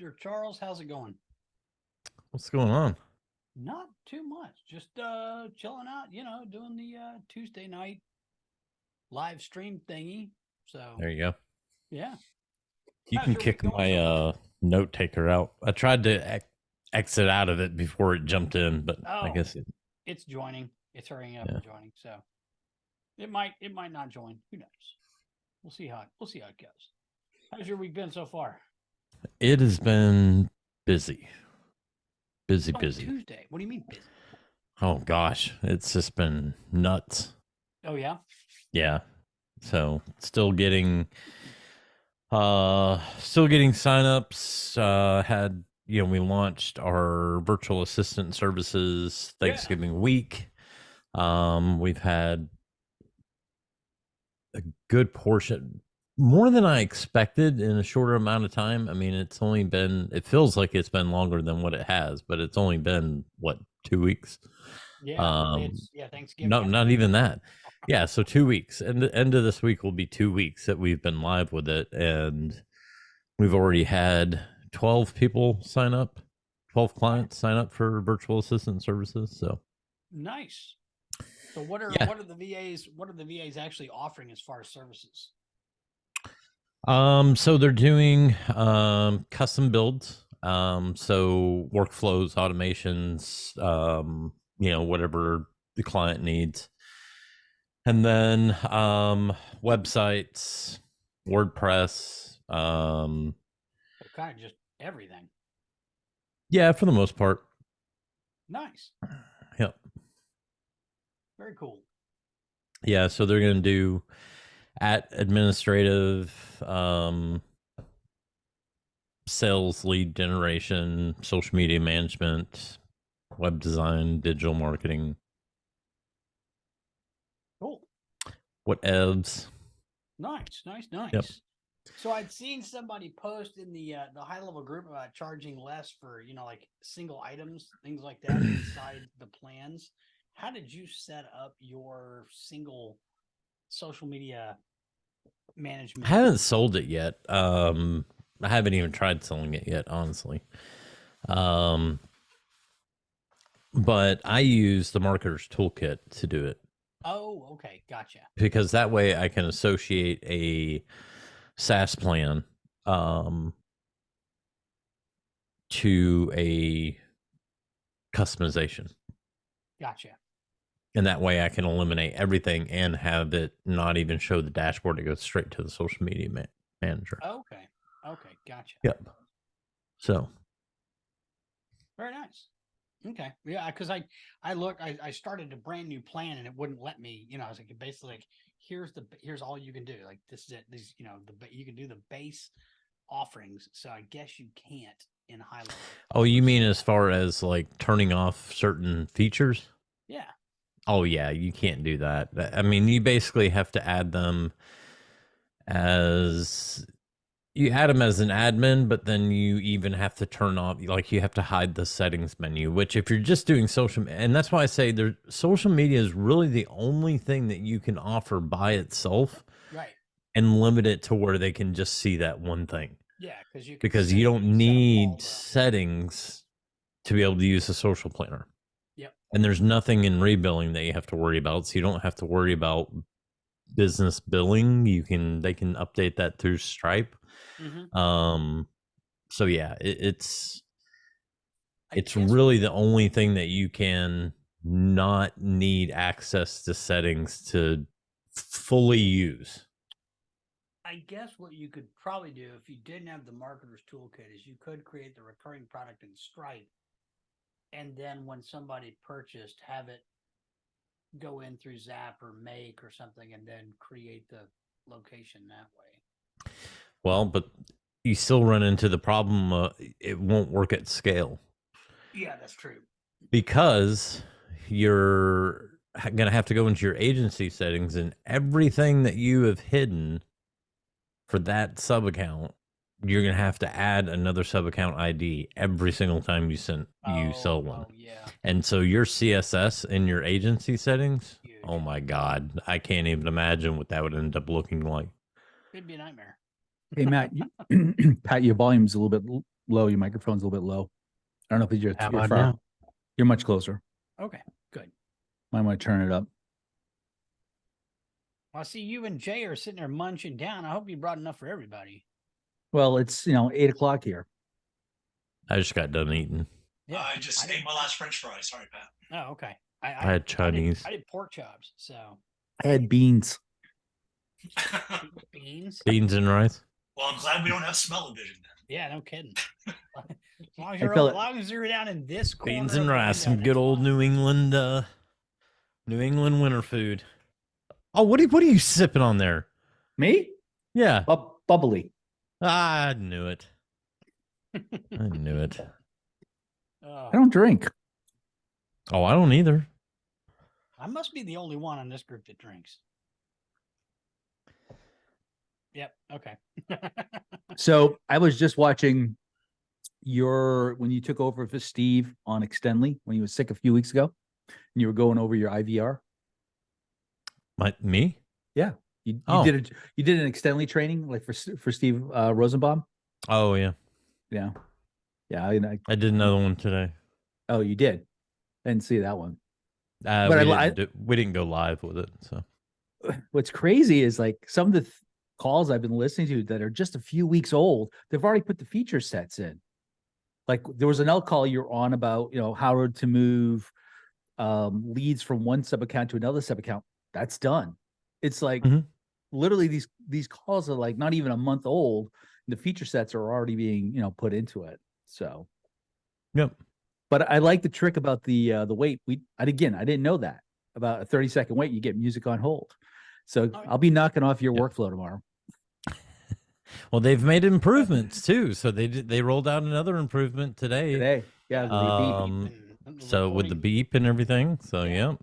Mr. Charles, how's it going? What's going on? Not too much. Just chilling out, doing the Tuesday night live stream thingy. So There you go. yeah. You How's can your week kick going my so far? note taker out. I tried to exit out of it before it jumped in, but I Oh, guess it's joining. It's hurrying up yeah. and joining. So it might not join. Who knows? We'll see how it goes. How's your week been so far? It has been busy. It's only Busy. Tuesday. What do you mean busy? Oh gosh, it's just been nuts. Oh yeah? Yeah. So still getting signups. Had we launched our virtual assistant services Yeah. Thanksgiving week. We've had a good portion, more than I expected in a shorter amount of time. I mean, it feels like it's been longer than what it has, but it's only been what, 2 weeks? Yeah. Really, Um, it's Thanksgiving no, not yesterday. even that. Yeah, so 2 weeks, and the end of this week will be 2 weeks that we've been live with it, and we've already had 12 people sign up, 12 clients sign up for virtual assistant services. So Nice. So what are yeah. what are the VAs actually offering as far as services? So they're doing custom builds, so workflows, automations, whatever the client needs. And then websites, WordPress, So kind of just everything. yeah, for the most part. Nice. Yep. Very cool. Yeah, so they're going to do administrative, sales lead generation, social media management, web design, digital marketing. Cool. Whatevs. Nice. Yep. So I'd seen somebody post in the high level group about charging less for, like single items, things like that inside the plans. How did you set up your single social media I management? haven't sold it yet. I haven't even tried selling it yet, honestly. But I use the marketer's toolkit to do it. Oh, okay. Gotcha. Because that way I can associate a SaaS plan to a customization. Gotcha. And that way I can eliminate everything and have it not even show the dashboard. It goes straight to the social media manager. Okay. Okay. Gotcha. Yep. So Very nice. Okay. Yeah, because I started a brand new plan and it wouldn't let me, I was like basically like here's all you can do. Like this is it. These, you can do the base offerings. So I guess you can't in high level. oh, you mean as far as like turning off certain features? Yeah. Oh yeah, you can't do that. I mean, you basically have to add them as an admin, but then you even have to turn off, like you have to hide the settings menu, which if you're just doing social, and that's why I say social media is really the only thing that you can offer by itself Right. and limit it to where they can just see that one thing. Yeah, because you can Because you don't set up all need the settings to be able to use a social planner. Yep. And there's nothing in rebilling that you have to worry about. So you don't have to worry about business billing. They can update that through Stripe. So yeah, it's really the only thing that you can not need access to settings to fully use. I guess what you could probably do if you didn't have the marketer's toolkit is you could create the recurring product in Stripe, and then when somebody purchased, have it go in through Zap or Make or something, and then create the location that way. Well, but you still run into the problem it won't work at scale. Yeah, that's true. Because you're going to have to go into your agency settings, and everything that you have hidden for that sub account, you're going to have to add another sub account ID every single time you sell one. Yeah. And so your CSS in your agency settings, Huge. oh my God, I can't even imagine what that would end up looking like. It'd be a nightmare. Hey, Matt, Pat, your volume's a little bit low. Your microphone's a little bit low. I don't know if How you're about far. now? You're much closer. Okay, good. Might want to turn it up. Well, I see you and Jay are sitting there munching down. I hope you brought enough for everybody. Well, it's 8 o'clock here. I just got done eating. Yeah, I just ate my last French fry. Sorry, Pat. Oh, okay. I had Chinese. I did pork chops. So I had beans. beans. Beans and rice. Well, I'm glad we don't have smell-o-vision then. Yeah, no kidding. As long as you're down in this corner. Beans and of the rice. window, Some good that's old fine. New England winter food. Oh, what are you sipping on there? Me? Yeah. Bubbly. I knew it. I knew it. I don't drink. Oh, I don't either. I must be the only one in this group that drinks. Yep. Okay. So I was just watching when you took over for Steve on Extendly when he was sick a few weeks ago, and you were going over your IVR. Me? Yeah. You Oh. did an Extendly training like for Steve Rosenbaum. Oh, yeah. Yeah. Yeah. I did another one today. Oh, you did. I didn't see that one. We didn't go live with it. So What's crazy is like some of the calls I've been listening to that are just a few weeks old, they've already put the feature sets in. Like there was an L call you're on about, how to move leads from one sub account to another sub account. That's done. It's like literally these calls are like not even a month old. And the feature sets are already being, put into it. So, yep. But I like the trick about the wait. I didn't know that about a 30-second wait. You get music on hold. So I'll be knocking off your workflow tomorrow. Well, they've made improvements too. So they rolled out another improvement today. Yeah. So with the beep and everything. So yeah.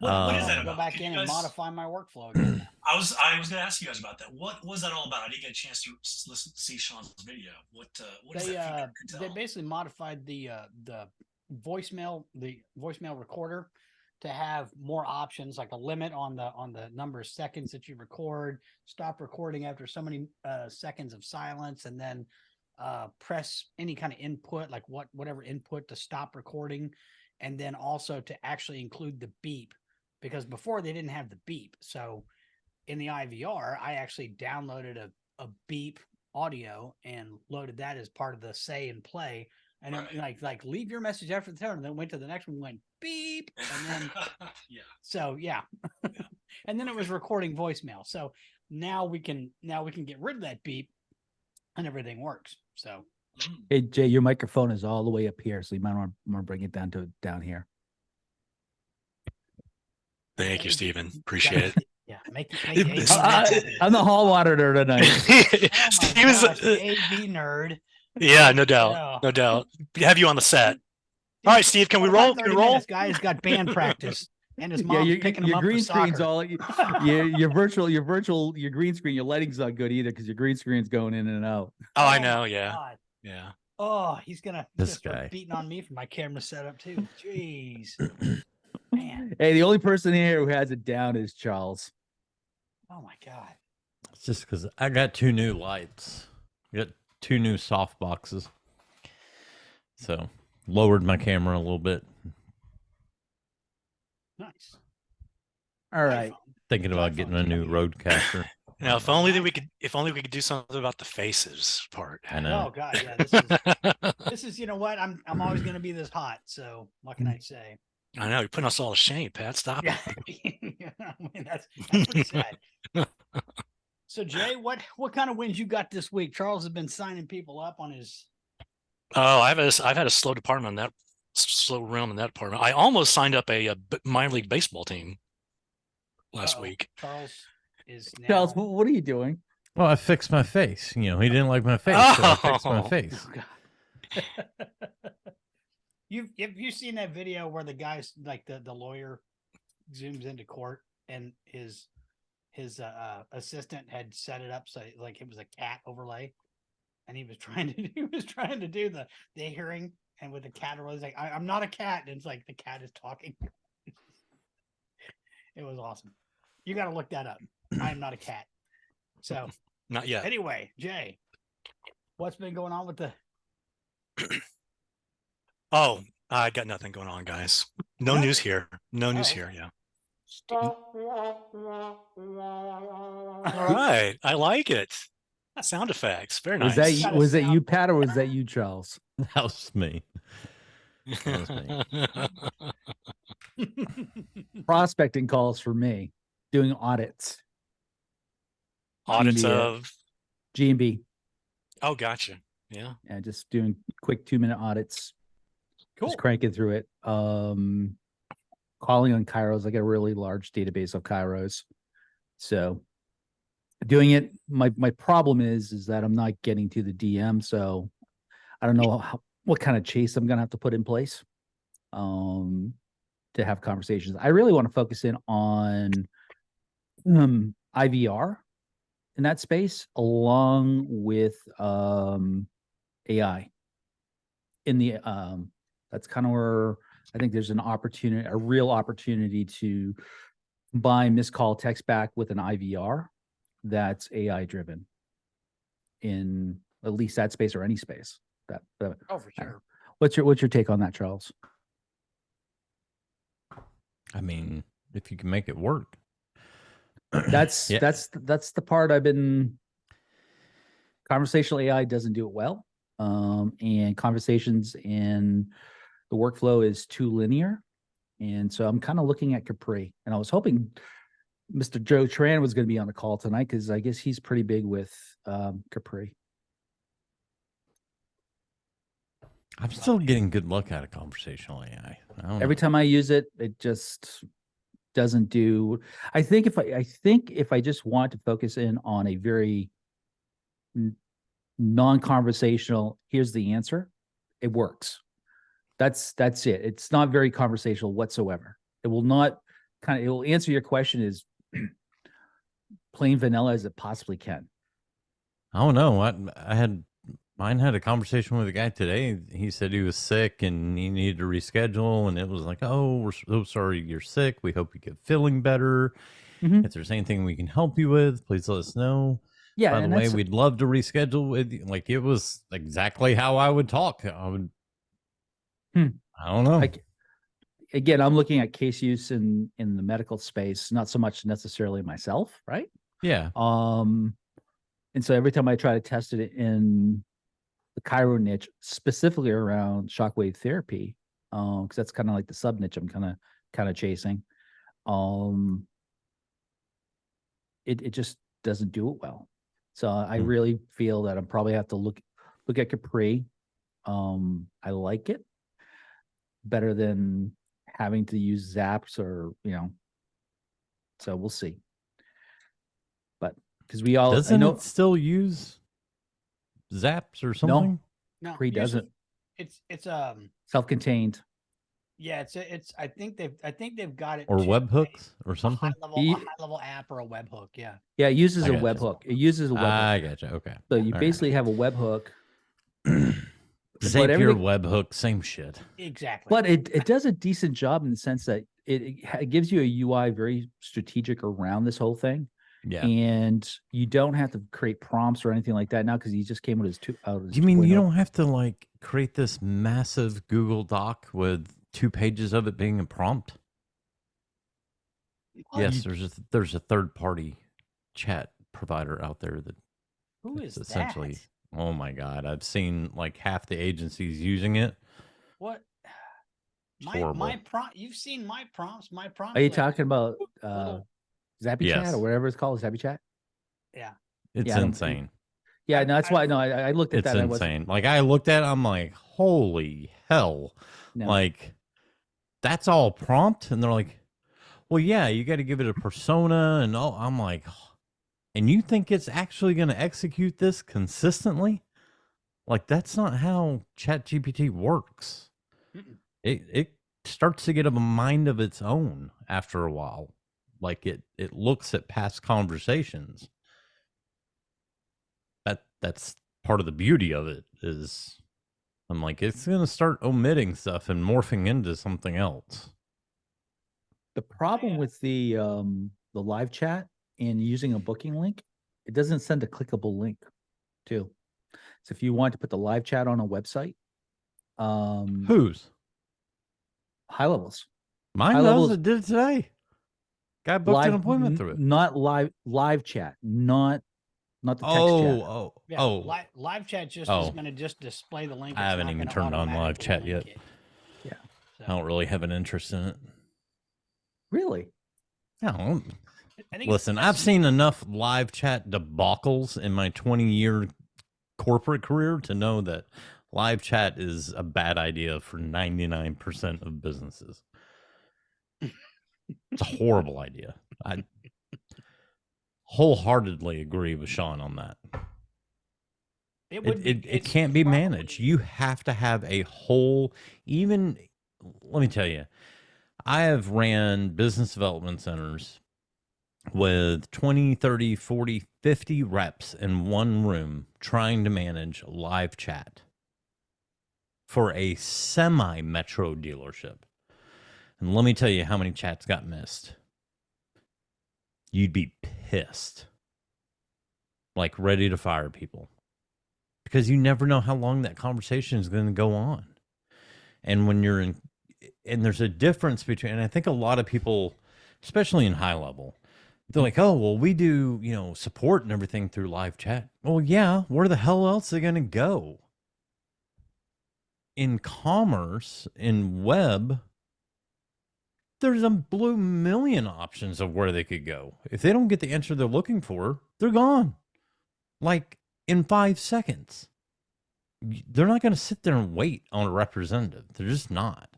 What is that Go about? back in and modify my workflow again. I was going to ask you guys about that. What was that all about? I didn't get a chance to see Sean's video. What is that? They basically modified the voicemail recorder to have more options, like a limit on the number of seconds that you record, stop recording after so many seconds of silence, and then press any kind of input, like whatever input to stop recording, and then also to actually include the beep, because before they didn't have the beep. So in the IVR, I actually downloaded a beep audio and loaded that as part of the say and play. And right. like leave your message after the tone, and then went to the next one, went beep, and then yeah. So yeah, and then it was recording voicemail. So now we can get rid of that beep, and everything works. So hey Jay, your microphone is all the way up here, so you might want to bring it down here. Thank you, Stephen. Appreciate it. Yeah, I'm the hall auditor tonight. Steve is AV nerd. Yeah, no doubt, no doubt. Have you on the set? All right, Steve, can we roll? Can we roll? This guy's got band practice, and his mom's picking him your up green for soccer. screen's all your green screen. Your lighting's not good either because your green screen's going in and out. Oh, I know. Yeah, God. yeah. Oh, he's gonna start beating on me for my camera setup too. Jeez, man. Hey, the only person here who has it down is Charles. Oh my God. It's just because I got 2 new lights. I got 2 new soft boxes. So lowered my camera a little bit. Nice. All right. Thinking about getting a new roadcaster. Now, if only we could do something about the faces part. I know. Oh God, yeah. This is you know what? I'm always gonna be this hot. So what can I say? I know you're putting us all to shame, Pat. Stop Yeah. I mean, that's pretty sad. So Jay, what kind of wins you got this week? Charles has been signing people up on his. Oh, I've had a slow department on that, slow realm in that department. I almost signed up a minor league baseball team last week. Charles is now... Charles, what are you doing? Well, I fixed my face. He didn't like my face, so I fixed my face. Have you seen that video where the guy's like the lawyer zooms into court and his assistant had set it up so like it was a cat overlay, and he was trying to do the hearing, and with the cat overlay, he's like, I'm not a cat, and it's like the cat is talking. It was awesome. You got to look that up. I am not a cat. So not yet. Anyway, Jay, what's been going on with the Oh, I got nothing going on, guys. No news here. No news Oh, here. Yeah. Steve. All right. I like it. Sound effects. Very Was nice. that Got a was that you, sound Pat, or was board. that you, Charles? That was me. That was me. Prospecting calls for me, doing audits, Audits G&B, of. G&B, Oh, gotcha. Yeah. and just doing quick 2-minute audits. Cool. Just cranking through it. Calling on Kairos. I got a really large database of Kairos. So doing it, my problem is that I'm not getting to the DM. So I don't know what kind of chase I'm gonna have to put in place to have conversations. I really want to focus in on IVR in that space, along with AI. In the that's kind of where I think there's an opportunity, a real opportunity to combine missed call text back with an IVR that's AI driven in at least that space or any space. That Oh, for sure. what's your take on that, Charles? I mean, if you can make it work. That's Yeah. that's the part I've been. Conversational AI doesn't do it well, and conversations in the workflow is too linear, and so I'm kind of looking at Capri. And I was hoping Mr. Joe Tran was going to be on the call tonight because I guess he's pretty big with Capri. I'm still getting good luck out of conversational AI. Every time I use it, it just doesn't do. I think if I just want to focus in on a very non-conversational, here's the answer, it works. That's it. It's not very conversational whatsoever. It will not it will answer your question as plain vanilla as it possibly can. I don't know. Mine had a conversation with a guy today. He said he was sick and he needed to reschedule, and it was like, "Oh, we're so sorry you're sick. We hope you get feeling better. Mhm. If there's anything we can help you with, please let us know. Yeah, By the and way, that's we'd love to reschedule with you." Like, it was exactly how I would talk. I would. Hmm. I don't know. Again, I'm looking at case use in the medical space, not so much necessarily myself, right? Yeah. And so every time I try to test it in the Chiro niche, specifically around shockwave therapy, because that's kind of like the sub niche I'm kind of chasing. It just doesn't do it well. So I really feel that I'm probably have to look at Capri. I like it better than having to use Zaps or so we'll see. But because we all Doesn't I know it still use Zaps or something? No, Capri usually doesn't. It's Self-contained. yeah, it's I think they've got it Or to webhooks or a something? high level app or a webhook. Yeah. Yeah, it uses I a gotcha. webhook. It uses a webhook. I gotcha. Okay. So you All right. basically have a webhook. Zapier, everything- webhook, same shit. Exactly. But it does a decent job in the sense that it gives you a UI very strategic around this whole thing. Yeah. And you don't have to create prompts or anything like that now because he just came with his You mean you 2.0. don't have to like create this massive Google Doc with 2 pages of it being a prompt? Yes, there's a third party chat provider out there that Who is essentially. that? Oh my God, I've seen like half the agencies using it. What? Horrible. My prompt. You've seen my prompts. My prompts. Are you like, talking about little- Zappy Yes. Chat or whatever it's called? Zappy Chat? Yeah. It's Yeah, I don't- insane. Yeah, I- no, that's I- why. No, I looked at It's that. I wasn't. insane. Like I looked at it, I'm like, holy hell. No. Like that's all prompt. And they're like, well, yeah, you got to give it a persona and all. I'm like, and you think it's actually going to execute this consistently? Like that's not how ChatGPT works. Mm-mm. It starts to get a mind of its own after a while. Like it looks at past conversations. That's part of the beauty of it is I'm like, it's going to start omitting stuff and morphing into something else. The problem with the live chat and using a booking link, it doesn't send a clickable link too. So if you want to put the live chat on a website, Whose? High levels. Mine High does. levels- It did it today. Guy booked an appointment through it. Not live chat, not the text chat. Oh, Yeah, oh. live chat just Oh. is going to just display the link. I It's haven't not even gonna turned on live automatically chat link yet. it. Yeah. So, I don't really have an interest in it. Really? No. I think Listen, I've seen enough live chat debacles in my 20-year corporate career to know that live chat is a bad idea for 99% of businesses. It's a horrible idea. I wholeheartedly agree with Sean on that. It can't be managed. You have to have a whole, even, let me tell you, I have ran business development centers with 20, 30, 40, 50 reps in one room trying to manage live chat for a semi-metro dealership. And let me tell you how many chats got missed. You'd be pissed. Like ready to fire people. Because you never know how long that conversation is going to go on. And when you're in, and there's a difference between, and I think a lot of people, especially in high level, they're like, oh, well, we do, support and everything through live chat. Well, yeah, where the hell else are they going to go? In commerce, in web, there's a blue million options of where they could go. If they don't get the answer they're looking for, they're gone. Like in 5 seconds. They're not going to sit there and wait on a representative. They're just not.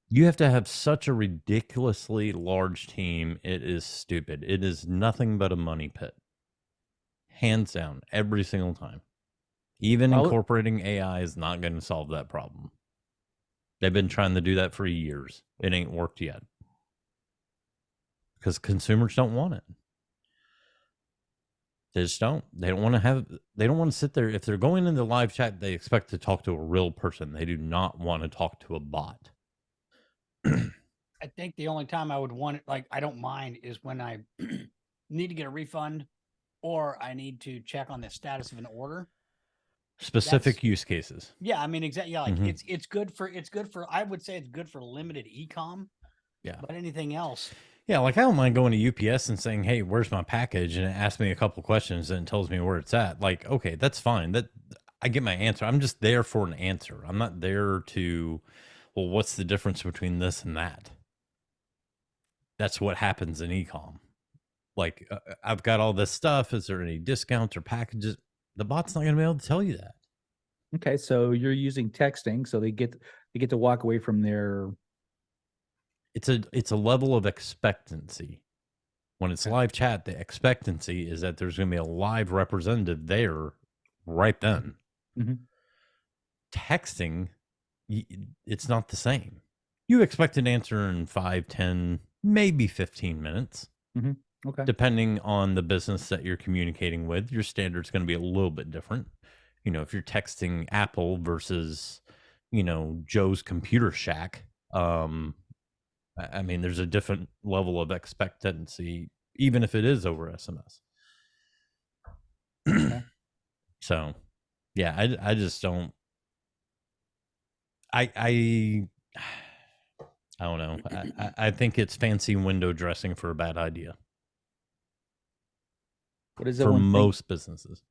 You have to have such a ridiculously large team. It is stupid. It is nothing but a money pit. Hands down, every single time. Even incorporating AI is not going to solve that problem. They've been trying to do that for years. It ain't worked yet. Because consumers don't want it. They just don't. They don't want to sit there. If they're going into live chat, they expect to talk to a real person. They do not want to talk to a bot. I think the only time I would want it, like, I don't mind, is when I need to get a refund or I need to check on the status of an order. Specific use cases. Yeah, I mean, exactly. Yeah, like it's good for I would say it's good for limited e-com. Yeah. But anything else. Yeah, like I don't mind going to UPS and saying, "Hey, where's my package?" and it asks me a couple questions and it tells me where it's at. Like, okay, that's fine. That I get my answer. I'm just there for an answer. I'm not there to, well, what's the difference between this and that? That's what happens in e-com. Like, I've got all this stuff. Is there any discounts or packages? The bot's not going to be able to tell you that. Okay, so you're using texting, so they get to walk away from their. It's a level of expectancy. When it's live chat, the expectancy is that there's going to be a live representative there right then. Mm-hmm. Texting, it's not the same. You expect an answer in 5, 10, maybe 15 minutes. Mm-hmm. Okay. Depending on the business that you're communicating with, your standard's going to be a little bit different. If you're texting Apple versus, Joe's Computer Shack, I mean, there's a different level of expectancy, even if it is over SMS. Okay. So, yeah, I just don't. I don't know. I think it's fancy window dressing for a bad idea. What does for most businesses?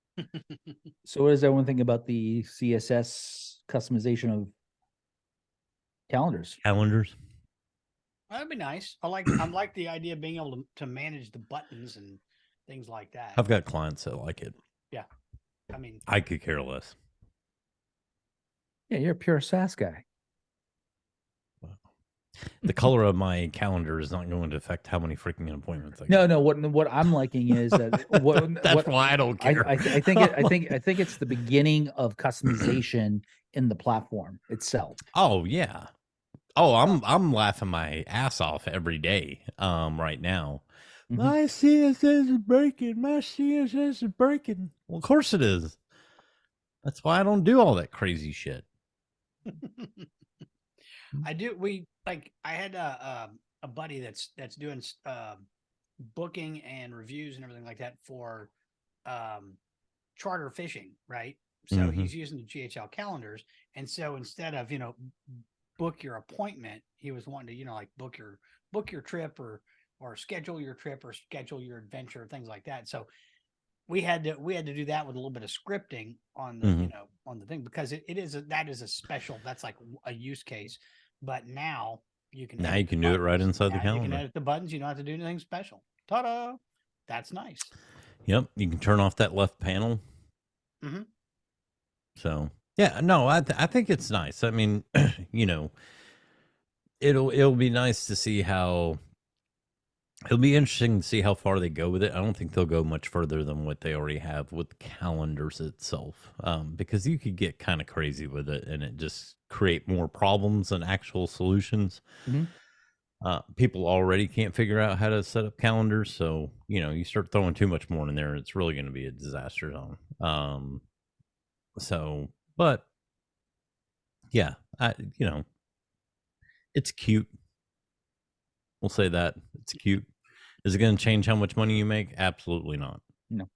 So, what does everyone think about the CSS customization of calendars? Calendars. That'd be nice. I like the idea of being able to manage the buttons and things like that. I've got clients that like it. Yeah. I mean, I could care less. Yeah, you're a pure SaaS guy. The color of my calendar is not going to affect how many freaking appointments I get. No. What I'm liking is that That's why I don't care. I think it's the beginning of customization in the platform itself. Oh yeah. Oh, I'm laughing my ass off every day. Right now. Mhm. My CSS is breaking. My CSS is breaking. Well, of course it is. That's why I don't do all that crazy shit. I do. I had a buddy that's doing booking and reviews and everything like that for charter fishing, right? So he's using the GHL calendars. And so instead of, book your appointment, he was wanting to, like book your trip or schedule your trip or schedule your adventure, things like that. So we had to do that with a little bit of scripting on the, on the thing, because that is a special, that's like a use case. But now you can, you can do it right inside the calendar. You can edit the buttons. You don't have to do anything special. Ta-da. That's nice. Yep. You can turn off that left panel. So yeah, no, I think it's nice. I mean, it'll be nice to see how. It'll be interesting to see how far they go with it. I don't think they'll go much further than what they already have with calendars itself, because you could get kind of crazy with it and it just create more problems than actual solutions. People already can't figure out how to set up calendars, so you start throwing too much more in there, it's really going to be a disaster zone. So, but yeah, it's cute. We'll say that it's cute. Is it going to change how much money you make? Absolutely not. No.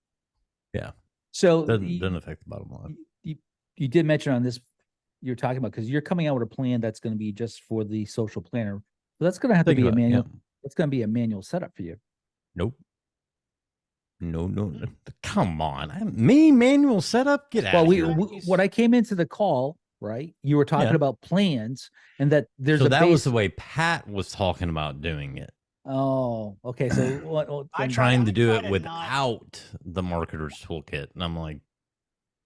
Yeah. So doesn't affect the bottom line. You did mention on this, you're talking about, because you're coming out with a plan that's going to be just for the social planner. So that's going to have to be a manual. It's going to be a manual setup for you. Nope. No. Come on. Manual setup? Get out of here. When I came into the call, right, you were talking about plans and that there's that was the way Pat was talking about doing it. Oh, okay. So I'm trying to do it without the marketer's toolkit. And I'm like,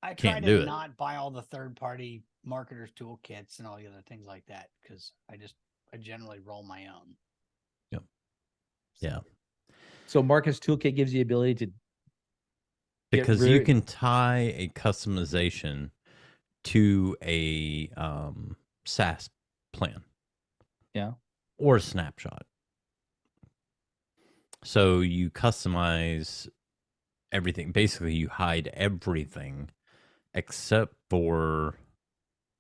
I try to not buy all the third-party marketers toolkits and all the other things like that, because I generally roll my own. Yep. Yeah. So Marcus Toolkit gives you the ability to, because you can tie a customization to a SaaS plan. Yeah. Or a snapshot. So you customize everything. Basically, you hide everything except for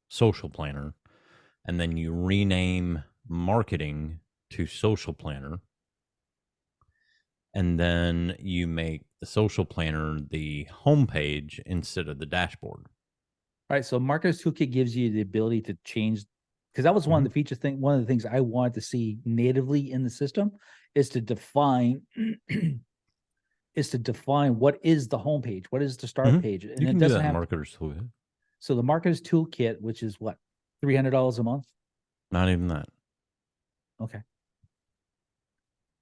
Social Planner. And then you rename marketing to Social Planner. And then you make the Social Planner the homepage instead of the dashboard. All right. So Marketer's Toolkit gives you the ability to change, because that was one of the one of the things I wanted to see natively in the system is to define what is the homepage, what is the start page, and you can it doesn't do that have Marketer's Toolkit. So the Marketer's Toolkit, which is what, $300 a month? Not even that. Okay.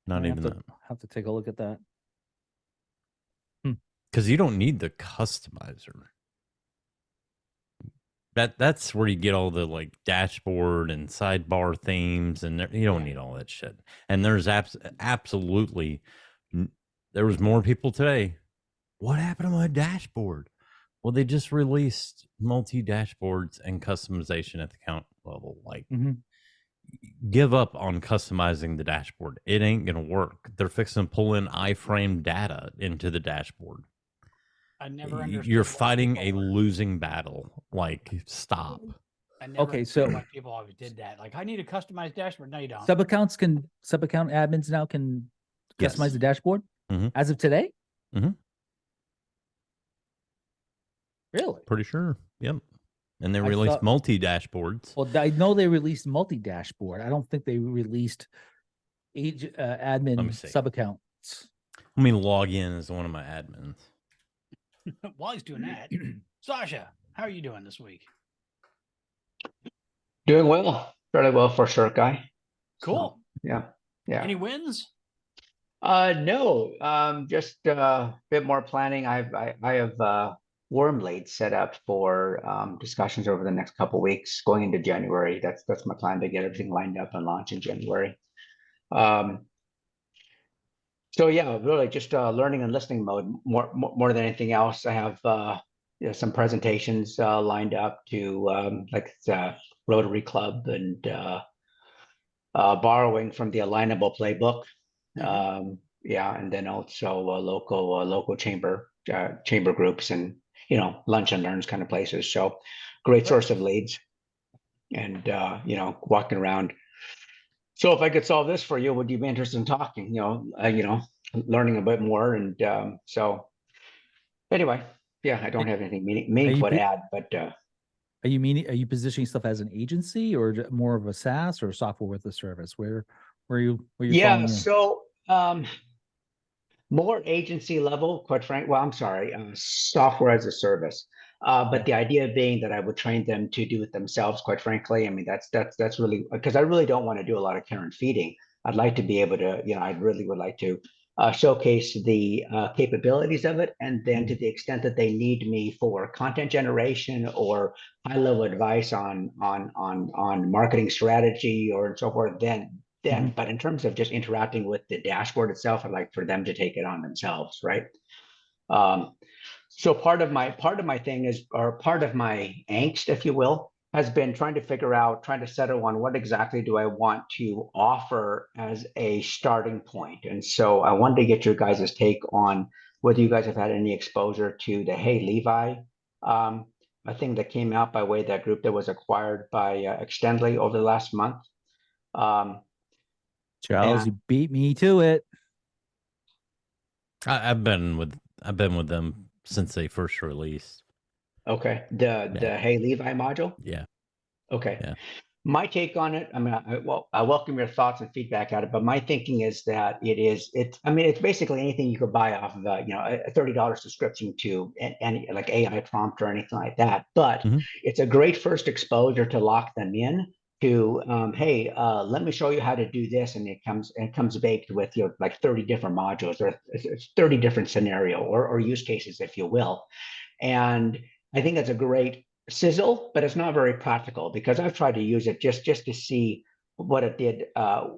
Not even that. Have to take a look at that. Because you don't need the customizer. That's where you get all the like dashboard and sidebar themes, and you don't need all that shit. And there's absolutely, there was more people today. What happened to my dashboard? Well, they just released multi-dashboards and customization at the account level. Like, give up on customizing the dashboard. It ain't gonna work. They're fixing to pull in iframe data into the dashboard. I never understood. You're fighting a losing battle. Like, stop. I never understood why people always did that. Like, I need a customized dashboard. No, you don't. Sub account admins now can customize the dashboard as of today. Really? Pretty sure. Yep. And they released multi-dashboards. Well, I know they released multi-dashboard. I don't think they released admin sub-accounts. Let me log in as one of my admins. While he's doing that, Sasha, how are you doing this week? Doing well. Fairly well for a short guy. Cool. So, yeah. Any wins? No. Just a bit more planning. I have warm leads set up for discussions over the next couple of weeks going into January. That's my plan, to get everything lined up and launch in January. So yeah, really just learning and listening mode more than anything else. I have some presentations lined up to like Rotary Club and borrowing from the Alignable playbook. And then also local chamber groups and lunch and learns kind of places. So great source of leads, and walking around. So if I could solve this for you, would you be interested in talking? Learning a bit more, and so anyway, Yeah, I don't have anything Are you meaningful to pi- add, but Are you positioning stuff as an agency or more of a SaaS or software with a service? Where you yeah, falling in? so more agency level, quite frank. Well, I'm sorry, software as a service. But the idea being that I would train them to do it themselves, quite frankly. I mean, that's really because I really don't want to do a lot of care and feeding. I'd like to be able to, I really would like to showcase the capabilities of it, and then to the extent that they need me for content generation or high level advice on marketing strategy or so forth, then, but in terms of just interacting with the dashboard itself, I'd like for them to take it on themselves, right? So part of my thing is, or part of my angst, if you will, has been trying to settle on what exactly do I want to offer as a starting point. And so I wanted to get your guys' take on whether you guys have had any exposure to the 𝙒𝙤𝙤𝙦, a thing that came out by way of that group that was acquired by Extendly over the last month. Charles, and- you beat me to it. I've been with them since they first released. Okay, the 𝙒𝙤𝙤𝙦 module. Yeah. Okay. Yeah. My take on it, I mean, I welcome your thoughts and feedback at it, but my thinking is that it's basically anything you could buy off of a $30 subscription to any like AI prompt or anything like that. But it's a great first exposure to lock them in to, hey, let me show you how to do this, and it comes baked with like 30 different modules or 30 different scenario or use cases, if you will. And I think that's a great sizzle, but it's not very practical because I've tried to use it just to see what it did. I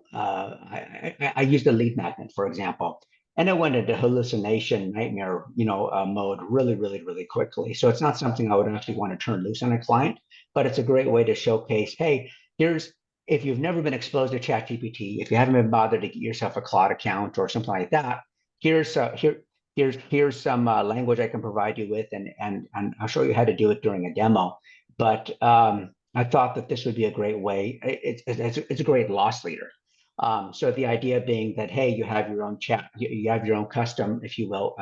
used a lead magnet, for example, and it went into hallucination nightmare, mode really quickly. So it's not something I would actually want to turn loose on a client, but it's a great way to showcase, hey, if you've never been exposed to ChatGPT, if you haven't been bothered to get yourself a Claude account or something like that, here's some language I can provide you with, and I'll show you how to do it during a demo. But I thought that this would be a great way. It's a great loss leader. So the idea being that, hey, you have your own chat, you have your own custom, if you will,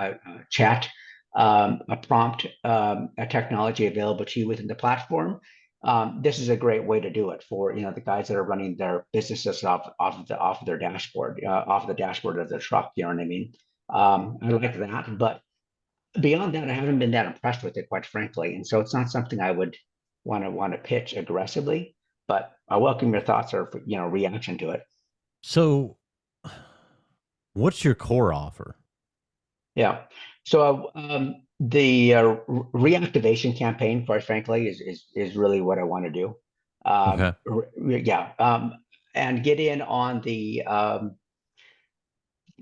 chat, a prompt, a technology available to you within the platform. This is a great way to do it for the guys that are running their businesses off of their dashboard, off the dashboard of their truck. You know what I mean? I like that, but beyond that, I haven't been that impressed with it, quite frankly. And so it's not something I would want to pitch aggressively, but I welcome your thoughts or reaction to it. So what's your core offer? Yeah. So the reactivation campaign, quite frankly, is really what I want to do. Okay. Yeah. And get in on the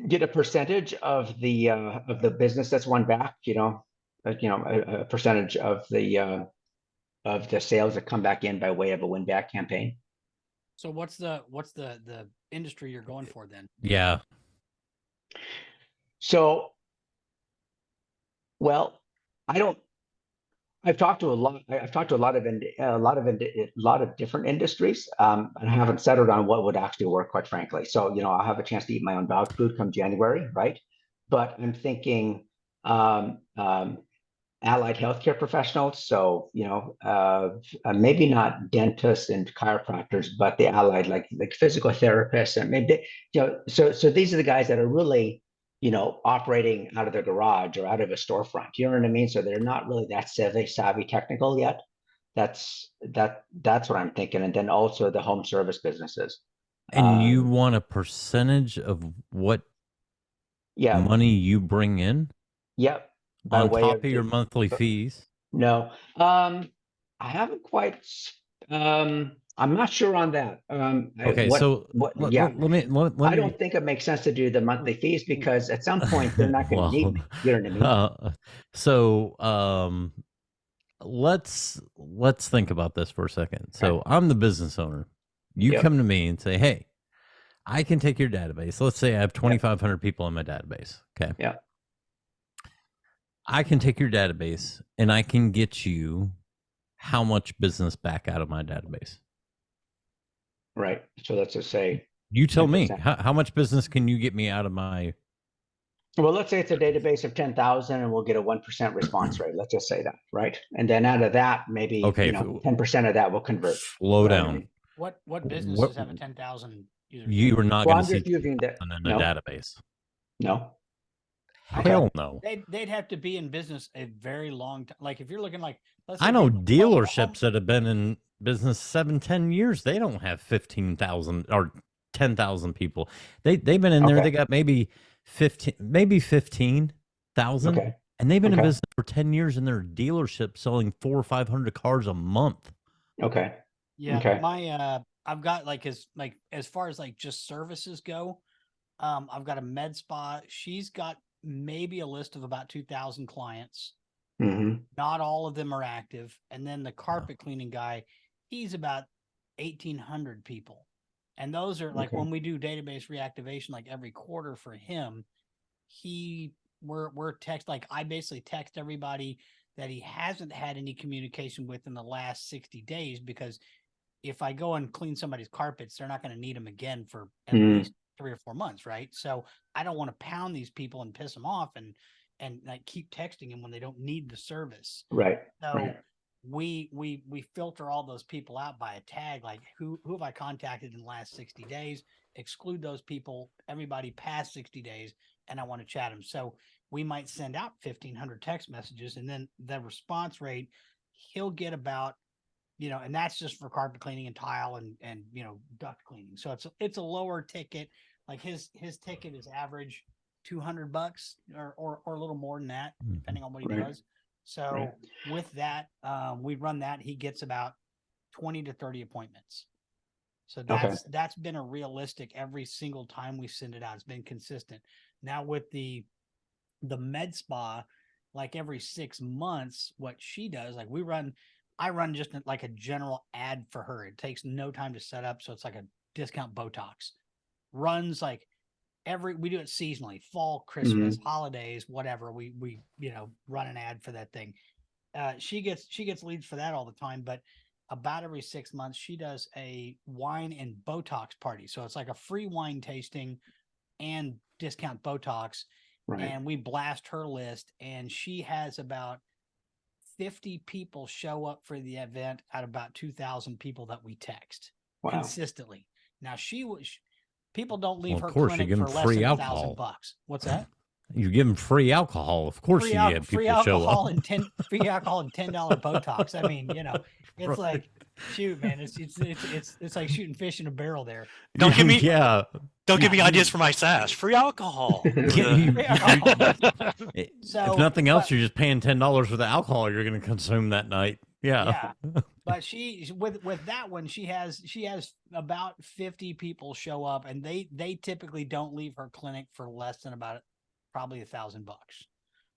get a percentage of the business that's won back, a percentage of the sales that come back in by way of a win back campaign. So what's the industry you're going for then? Yeah. So, well, I've talked to a lot of different industries, and I haven't settled on what would actually work, quite frankly. So, I'll have a chance to eat my own dog food come January, right? But I'm thinking allied healthcare professionals. So, maybe not dentists and chiropractors, but the allied, like physical therapists, and maybe So these are the guys that are really operating out of their garage or out of a storefront. You know what I mean? So they're not really that savvy technical yet. That's what I'm thinking. And then also the home service businesses. And you want a percentage of what money you bring in? Yep. On top of your monthly fees? No. I haven't quite I'm not sure on that. Okay, I don't think it makes sense to do the monthly fees because at some point they're not going to need me. You know what I mean? So let's think about this for a second. So Okay. I'm the business owner. You Yep. come to me and say, hey, I can take your database. Let's say I have 2,500 people in my database. Okay. Yeah. I can take your database and I can get you how much business back out of my database. Right. So let's just say You tell me 10%. how much business can you get me out of my Well, let's say it's a database of 10,000 and we'll get a 1% response rate. Let's just say that, right? And then out of that, maybe, Okay, you know, 10% of that will convert. Slow Right, I down. mean, What businesses have a 10,000 user? You are not well, going I'm to see just using that. 10,000 in No, a database. no. Okay. Hell no. They'd have to be in business a very long time. Like if you're looking like, let's I say know people- dealerships that have been in business 7-10 years. They don't have 15,000 or 10,000 people. They've been in there. Okay. They got maybe 15,000, Okay. and they've been in Okay. business for 10 years in their dealership selling 400 or 500 cars a month. Okay. Yeah, Okay. my I've got like as far as like just services go, I've got a med spa. She's got maybe a list of about 2,000 clients. Hmm. Not all of them are active. And then the carpet cleaning guy, he's about 1,800 people. And those are like Okay. when we do database reactivation, like every quarter for him, we're text, like I basically text everybody that he hasn't had any communication with in the last 60 days, because if I go and clean somebody's carpets, they're not going to need them again for at least 3 or 4 months, right? So I don't want to pound these people and piss them off and like keep texting them when they don't need the service. Right. So Right. we filter all those people out by a tag, like who have I contacted in the last 60 days, exclude those people, everybody past 60 days, and I want to chat them. So we might send out 1,500 text messages, and then the response rate, he'll get about, and that's just for carpet cleaning and tile and duct cleaning. So it's a lower ticket. Like his ticket is average $200 or a little more than that, depending on what he Right. does. So with that, we run that. He gets about 20 to 30 appointments. So that's been a realistic every single time we send it out. It's been consistent. Now with the med spa, like every 6 months, what she does, like I run just like a general ad for her. It takes no time to set up. So it's like a discount Botox. Runs like we do it seasonally, fall, Christmas, holidays, whatever. We run an ad for that thing. She gets leads for that all the time, but about every 6 months she does a wine and Botox party. So it's like a free wine tasting and discount Botox. Right. And we blast her list, and she has about 50 people show up for the event out of about 2,000 people that we text consistently. Now people don't leave her clinic for less than $1,000. What's that? You give them free alcohol. Of course, you get people show up. Free alcohol and $10 Botox. I mean, it's like, shoot, man, it's like shooting fish in a barrel there. Don't give me Don't give me ideas for my SaaS. Free alcohol. If nothing else, you're just paying $10 for the alcohol you're going to consume that night. Yeah. But with that one, she has about 50 people show up, and they typically don't leave her clinic for less than about probably $1,000.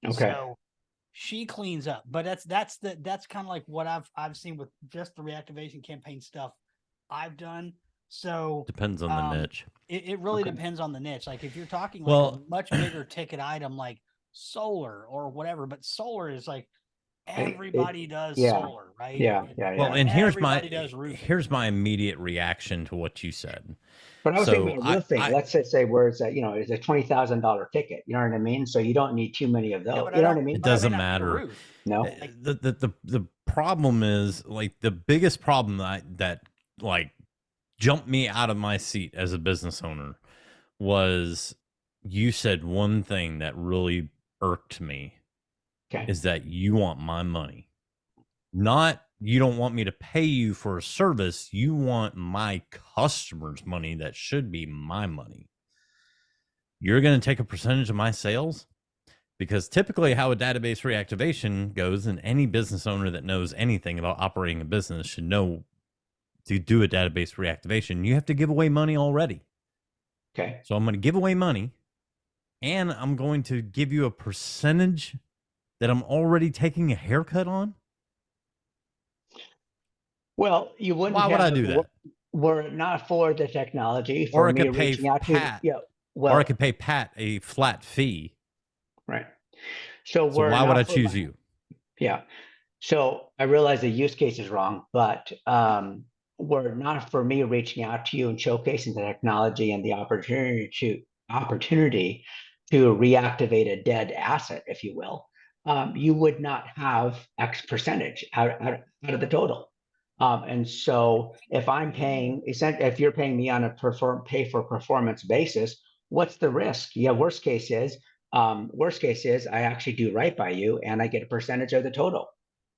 Okay. So she cleans up, but that's kind of like what I've seen with just the reactivation campaign stuff I've done. So depends on the niche. It really depends on the niche. Like if you're talking like a much bigger ticket item like solar or whatever, but solar is like everybody does solar, right? Yeah. Well, and here's my immediate reaction to what you said. But I was thinking about roofing. Let's say where it's it's a $20,000 ticket. You know what I mean? So you don't need too many of those. You know what I mean? It doesn't matter. No. The problem is, like, the biggest problem that like jumped me out of my seat as a business owner was you said one thing that really irked me. Okay. Is that you want my money. Not you don't want me to pay you for a service. You want my customers' money that should be my money. You're going to take a percentage of my sales? Because typically how a database reactivation goes, and any business owner that knows anything about operating a business should know to do a database reactivation, you have to give away money already. Okay. So I'm going to give away money, and I'm going to give you a percentage that I'm already taking a haircut on? Well, you wouldn't. Why would I do that? Were it not for the technology, or for I me could pay reaching out Pat. to you. Or I could pay Pat a flat fee. Right. So why would I choose you? Yeah. So I realize the use case is wrong, but were it not for me reaching out to you and showcasing the technology and the opportunity to reactivate a dead asset, if you will, you would not have X percentage out of the total. And so if I'm paying, if you're paying me on a pay for performance basis, what's the risk? Yeah, worst case is I actually do right by you and I get a percentage of the total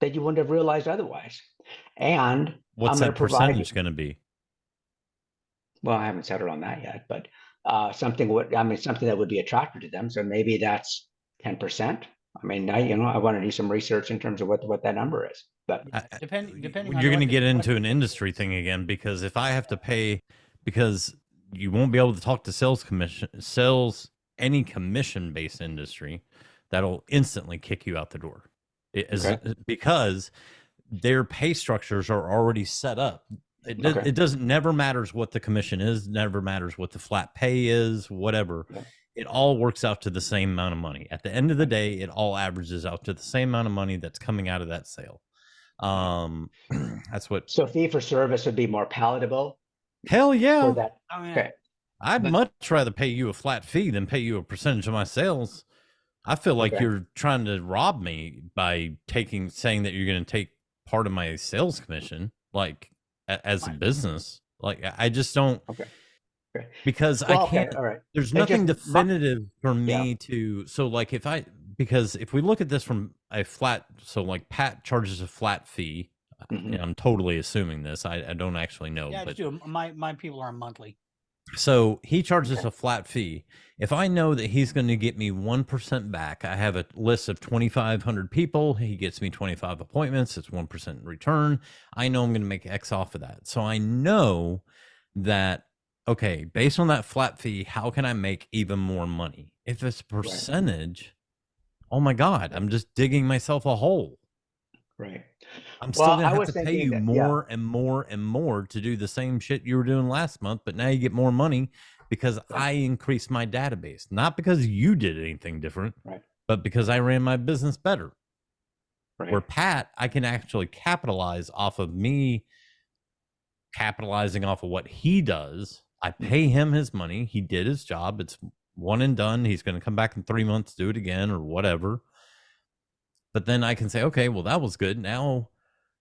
that you wouldn't have realized otherwise. And What's I'm that percentage going to be? Well, I haven't settled on that yet, but something that would be attractive to them. So maybe that's 10%. I mean, I want to do some research in terms of what that number is. But depending you're going to get into an industry thing again, because if I have to pay, because you won't be able to talk to any commission based industry, that'll instantly kick you out the door. Because their pay structures are already set up. It doesn't never matters what the commission is, never matters what the flat pay is, whatever. Yeah. It all works out to the same amount of money. At the end of the day, it all averages out to the same amount of money that's coming out of that sale. That's what. So fee for service would be more palatable. Hell yeah. For that. Okay. I'd much rather pay you a flat fee than pay you a percentage of my sales. I feel like you're trying to rob me by saying that you're going to take part of my sales commission, like as a business. Like I just don't. Because I can't. All right. There's nothing definitive for me to. So like because if we look at this from a flat, so like Pat charges a flat fee. And I'm totally assuming this. I don't actually know. Yeah, but my people are monthly. So he charges a flat fee. If I know that he's going to get me 1% back, I have a list of 2,500 people. He gets me 25 appointments. It's 1% return. I know I'm going to make X off of that. So I know that, okay, based on that flat fee, how can I make even more money? If it's percentage, oh my God, I'm just digging myself a hole. Right. I'm still going to have to pay you more and more and more to do the same shit you were doing last month, but now you get more money because I increased my database, not because you did anything different, but because I ran my business better. Where Pat, I can actually capitalize off of me capitalizing off of what he does. I pay him his money. He did his job. It's one and done. He's going to come back in 3 months, do it again or whatever. But then I can say, okay, well, that was good. Now,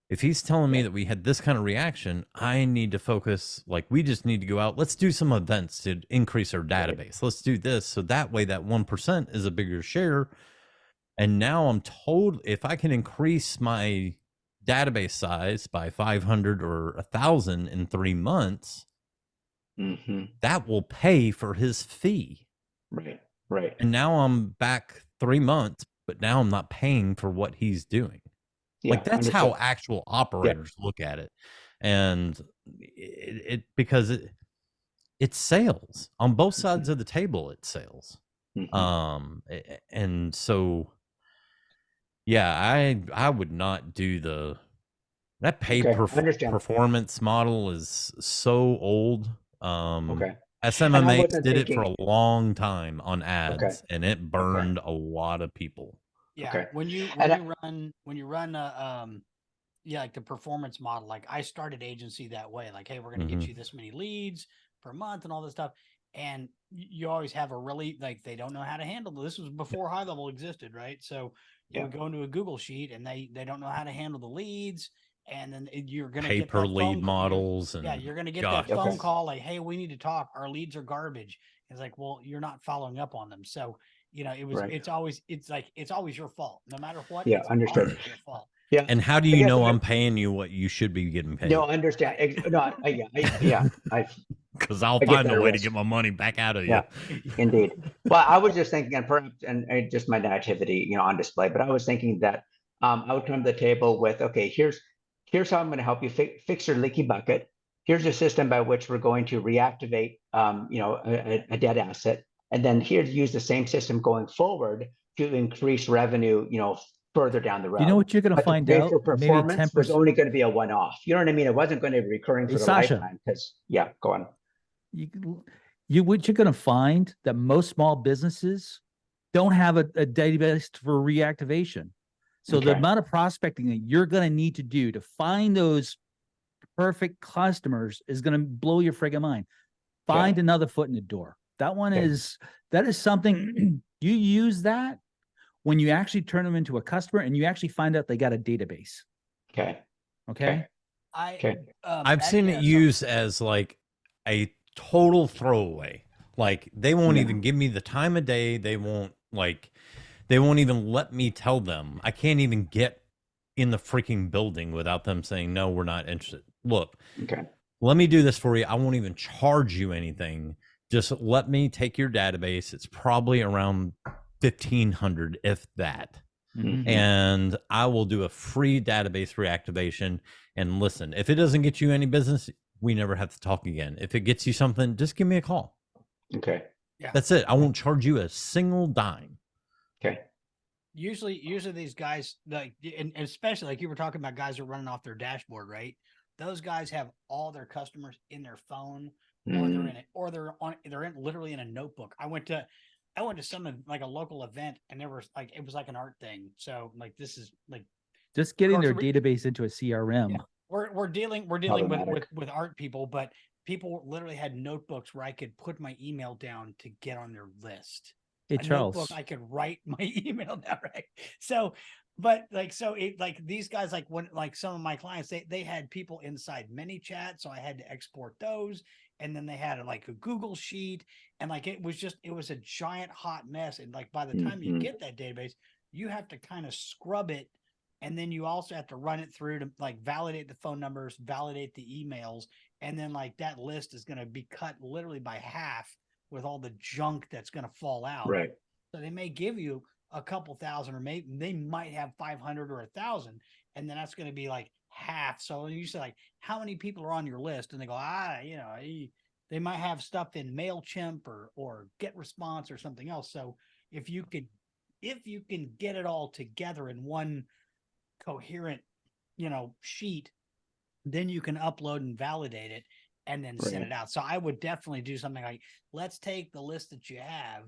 if he's telling me that we had this kind of reaction, I need to focus. Like, we just need to go out. Let's do some events to increase our database. Let's do this. So that way that 1% is a bigger share. And now I'm told if I can increase my database size by 500 or 1,000 in 3 months, that will pay for his fee. Right. And now I'm back 3 months, but now I'm not paying for what he's doing. Like that's how actual operators look at it. And because it's sales on both sides of the table. It's sales. And so, yeah, I would not do that paid performance model is so old. SMMAs did it for a long time on ads, and it burned a lot of people. Yeah, when you run like the performance model, like I started agency that way. Like, hey, we're going to get you this many leads per month and all this stuff, and you always have a really they don't know how to handle this. Was before HighLevel existed, right? So you would go into a Google sheet, and they don't know how to handle the leads. And then you're going to get paper lead models. You're going to get that phone call like, hey, we need to talk. Our leads are garbage. It's like, well, you're not following up on them. So, it's always your fault. No matter what. Yeah. Understood. Your fault. Yeah. And how do you know I'm paying you what you should be getting paid? No, understand. No, because I'll find a way to get my money back out of you. Yeah, indeed. Well, I was just thinking, and perhaps, and just my naivety, on display, but I was thinking that I would come to the table with, okay, here's how I'm going to help you fix your leaky bucket. Here's a system by which we're going to reactivate, a dead asset. And then use the same system going forward to increase revenue, further down the road. You know what you're going to find out? For performance was only going to be a one-off. You know what I mean? It wasn't going to be recurring for the lifetime. Go on. What you're going to find that most small businesses don't have a database for reactivation. So the amount of prospecting that you're going to need to do to find those perfect customers is going to blow your friggin' mind. Find another foot in the door. That one Okay. that is something you use that when you actually turn them into a customer and you actually find out they got a database. Okay. Okay. Okay. I've seen it used as like a total throwaway. Like they won't Yeah. even give me the time of day. They won't even let me tell them. I can't even get in the freaking building without them saying, no, we're not interested. Look, Okay. let me do this for you. I won't even charge you anything. Just let me take your database. It's probably around 1,500, if that. Mhm. And I will do a free database reactivation. And listen, if it doesn't get you any business, we never have to talk again. If it gets you something, just give me a call. Okay. Yeah. That's it. I won't charge you a single dime. Okay. Usually these guys, like, and especially like you were talking about guys that are running off their dashboard, right? Those guys have all their customers in their phone, or they're in it, or they're in literally in a notebook. I went to some like a local event, and there was like, it was like an art thing. So like, this is like Just getting their grocery- database into a CRM. Yeah. We're dealing Problematic. with art people, but people literally had notebooks where I could put my email down to get on their list. Hey, A Charles. notebook I could write my email down, right? So, but like, so it like these guys, like when like some of my clients, they had people inside ManyChat, so I had to export those, and then they had like a Google sheet, and like it was a giant hot mess, and like by the time you Mhm. get that database, you have to kind of scrub it, and then you also have to run it through to like validate the phone numbers, validate the emails, and then like that list is going to be cut literally by half with all the junk that's going to fall out. Right. So they may give you a couple thousand, or maybe they might have 500 or 1,000, and then that's going to be like half. So you say like, how many people are on your list? And they go, they might have stuff in MailChimp or GetResponse or something else. So if you can get it all together in one coherent, sheet, then you can upload and validate it and then send Right. it out. So I would definitely do something like, let's take the list that you have,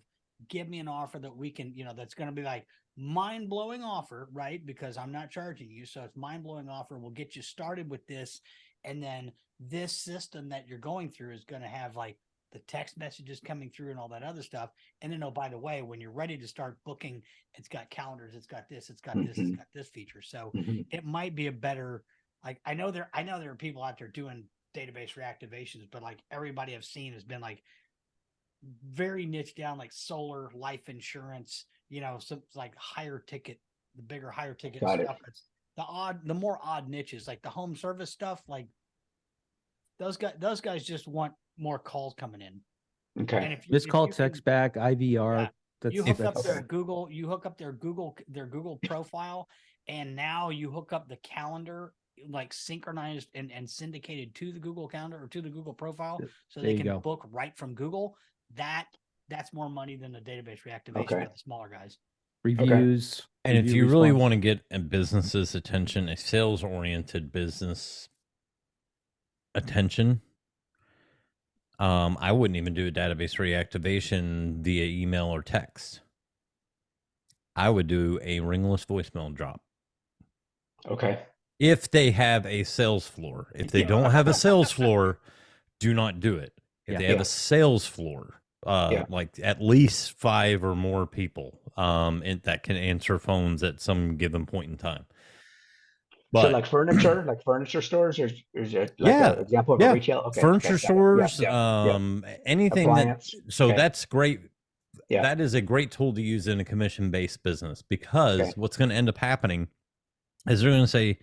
give me an offer that we can, that's going to be like mind-blowing offer, right? Because I'm not charging you. So it's mind-blowing offer. We'll get you started with this. And then this system that you're going through is going to have like the text messages coming through and all that other stuff. And then, oh, by the way, when you're ready to start booking, it's got calendars, it's got this, it's got this, it's Mhm. got this feature. So Mhm. it might be a better, like, I know there are people out there doing database reactivations, but like everybody I've seen has been like very niche down, like solar, life insurance, some like the bigger higher ticket Got it. stuff. It's the more odd niches, like the home service stuff. Like those guys just want more calls coming in. And Okay. if This call you can- text back, IVR. Yeah. That's you hook up that's their Google, their Google profile, and now you hook up the calendar, like synchronized and syndicated to the Google calendar or to the Google profile, so There they you can go. book right from Google. That's more money than the database reactivation Okay. for the smaller guys. reviews. And if review you really response. want to get a business's attention, a sales oriented business attention, I wouldn't even do a database reactivation via email or text. I would do a ringless voicemail drop. Okay. If they have a sales floor. If they don't have a sales floor, do not do it. If Yeah. they have Yeah. a sales floor, Yeah. like at least 5 or more people, and that can answer phones at some given point in time. So But like furniture stores, or is it like Yeah. an example of a Yeah. retail? Okay. Furniture Okay, got it. stores, Yeah. anything Appliance. so Okay. that's great. Yeah. That is a great tool to use in a commission-based business, because Okay. what's going to end up happening is they're going to say,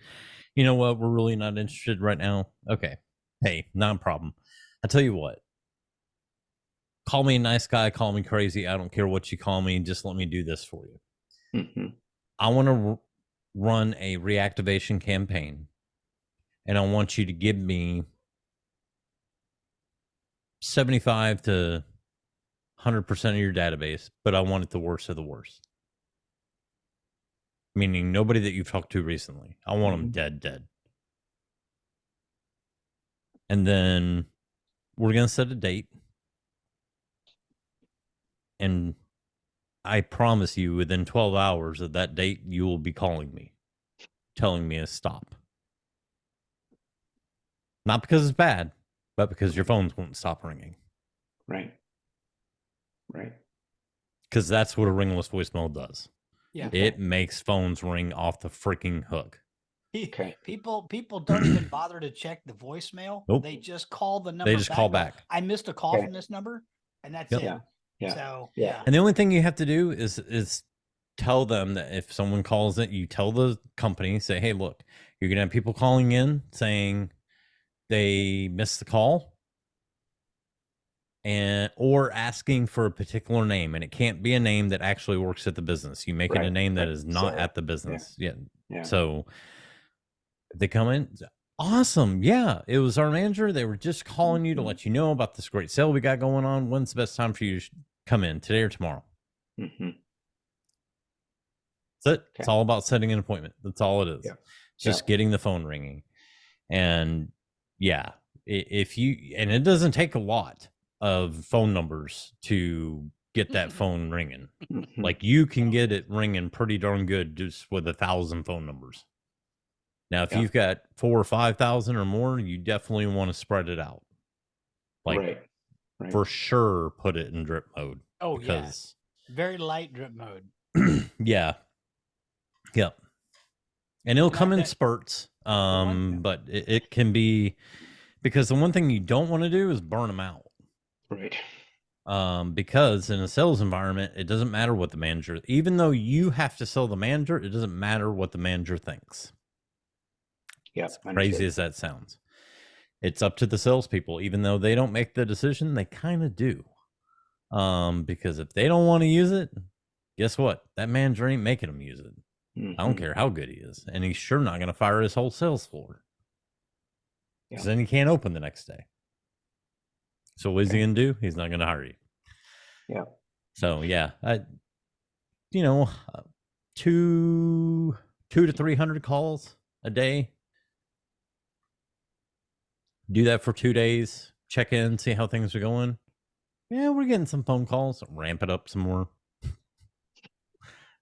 you know what, we're really not interested right now. Okay. Hey, not a problem. I tell you what, call me a nice guy, call me crazy. I don't care what you call me. Just let me do this for you. Mhm. I want to run a reactivation campaign, and I want you to give me 75 to 100% of your database, but I want it the worst of the worst. Meaning nobody that you've talked to recently. I want them dead. And then we're going to set a date. And I promise you, within 12 hours of that date, you will be calling me, telling me to stop. Not because it's bad, but because your phones won't stop ringing. Right. Right. Because that's what a ringless voicemail does. Yeah. It makes phones ring off the freaking hook. Okay. People don't even bother to check the voicemail. Nope. They just call the number. They just call and go, back. I missed a call Okay. from this number, and that's Yep. it. Yeah. Yeah. So Yeah. And the only thing you have to do is tell them that if someone calls it, you tell the company, say, hey, look, you're going to have people calling in saying they missed the call and or asking for a particular name. And it can't be a name that actually works at the business. You make it a Right, name that right. is not So, at the business. Yeah. Yeah. So if they come in, awesome. Yeah, it was our manager. They were just calling you to let you know about this great sale we got going on. When's the best time for you to come in, today or tomorrow? Mm-hmm. That's it. Okay. It's all about setting an appointment. That's all it is. Yeah. Just getting the phone ringing. And yeah, if you, and it doesn't take a lot of phone numbers to get that phone ringing. Mm-hmm. Like you can get it ringing pretty darn good just with 1,000 phone numbers. Now, if Yeah. you've got 4,000 or 5,000 or more, you definitely want to spread it out. Like right. Right. for sure, put it in drip mode. Oh, yeah. Because Very light drip mode. yeah. Yep. And it'll And come in that- spurts. one- But it can be, because the one thing you don't want to do is burn them out. Right. Because in a sales environment, it doesn't matter what the manager, even though you have to sell the manager, it doesn't matter what the manager thinks. Yeah. As crazy as that sounds. It's up to the salespeople, even though they don't make the decision, they kind of do. Because if they don't want to use it, guess what? That manager ain't making them use it. I don't care how good he is. And he's sure not going to fire his whole sales floor. Because then he can't open the next day. So what is he going to do? He's not going to hire you. Yeah. So yeah, you know, 200 to 300 calls a day. Do that for 2 days. Check in, see how things are going. Yeah, we're getting some phone calls. Ramp it up some more.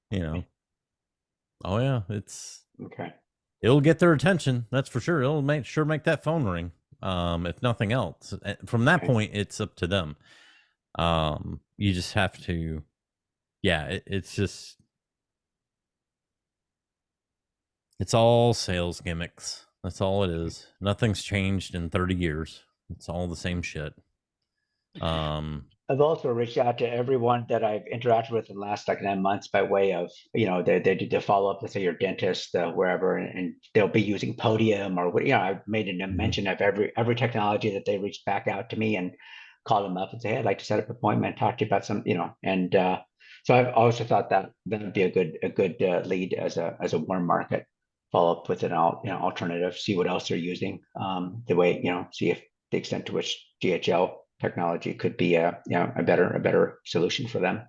You know. Oh yeah, Okay. it'll get their attention. That's for sure. It'll make that phone ring. If nothing else, from that Okay. point, it's up to them. You just have to, yeah, it's just, it's all sales gimmicks. That's all it is. Nothing's changed in 30 years. It's all the same shit. I've also reached out to everyone that I've interacted with in the last like 9 months by way of, they do the follow up, let's say your dentist, wherever, and they'll be using Podium or what, I've made a mention of every technology that they reached back out to me and call them up and say, hey, I'd like to set up an appointment, talk to you about some, and so I've also thought that would be a good lead as a warm market, follow up with an alternative, see what else they're using, the way, see if the extent to which GHL technology could be a better solution for them.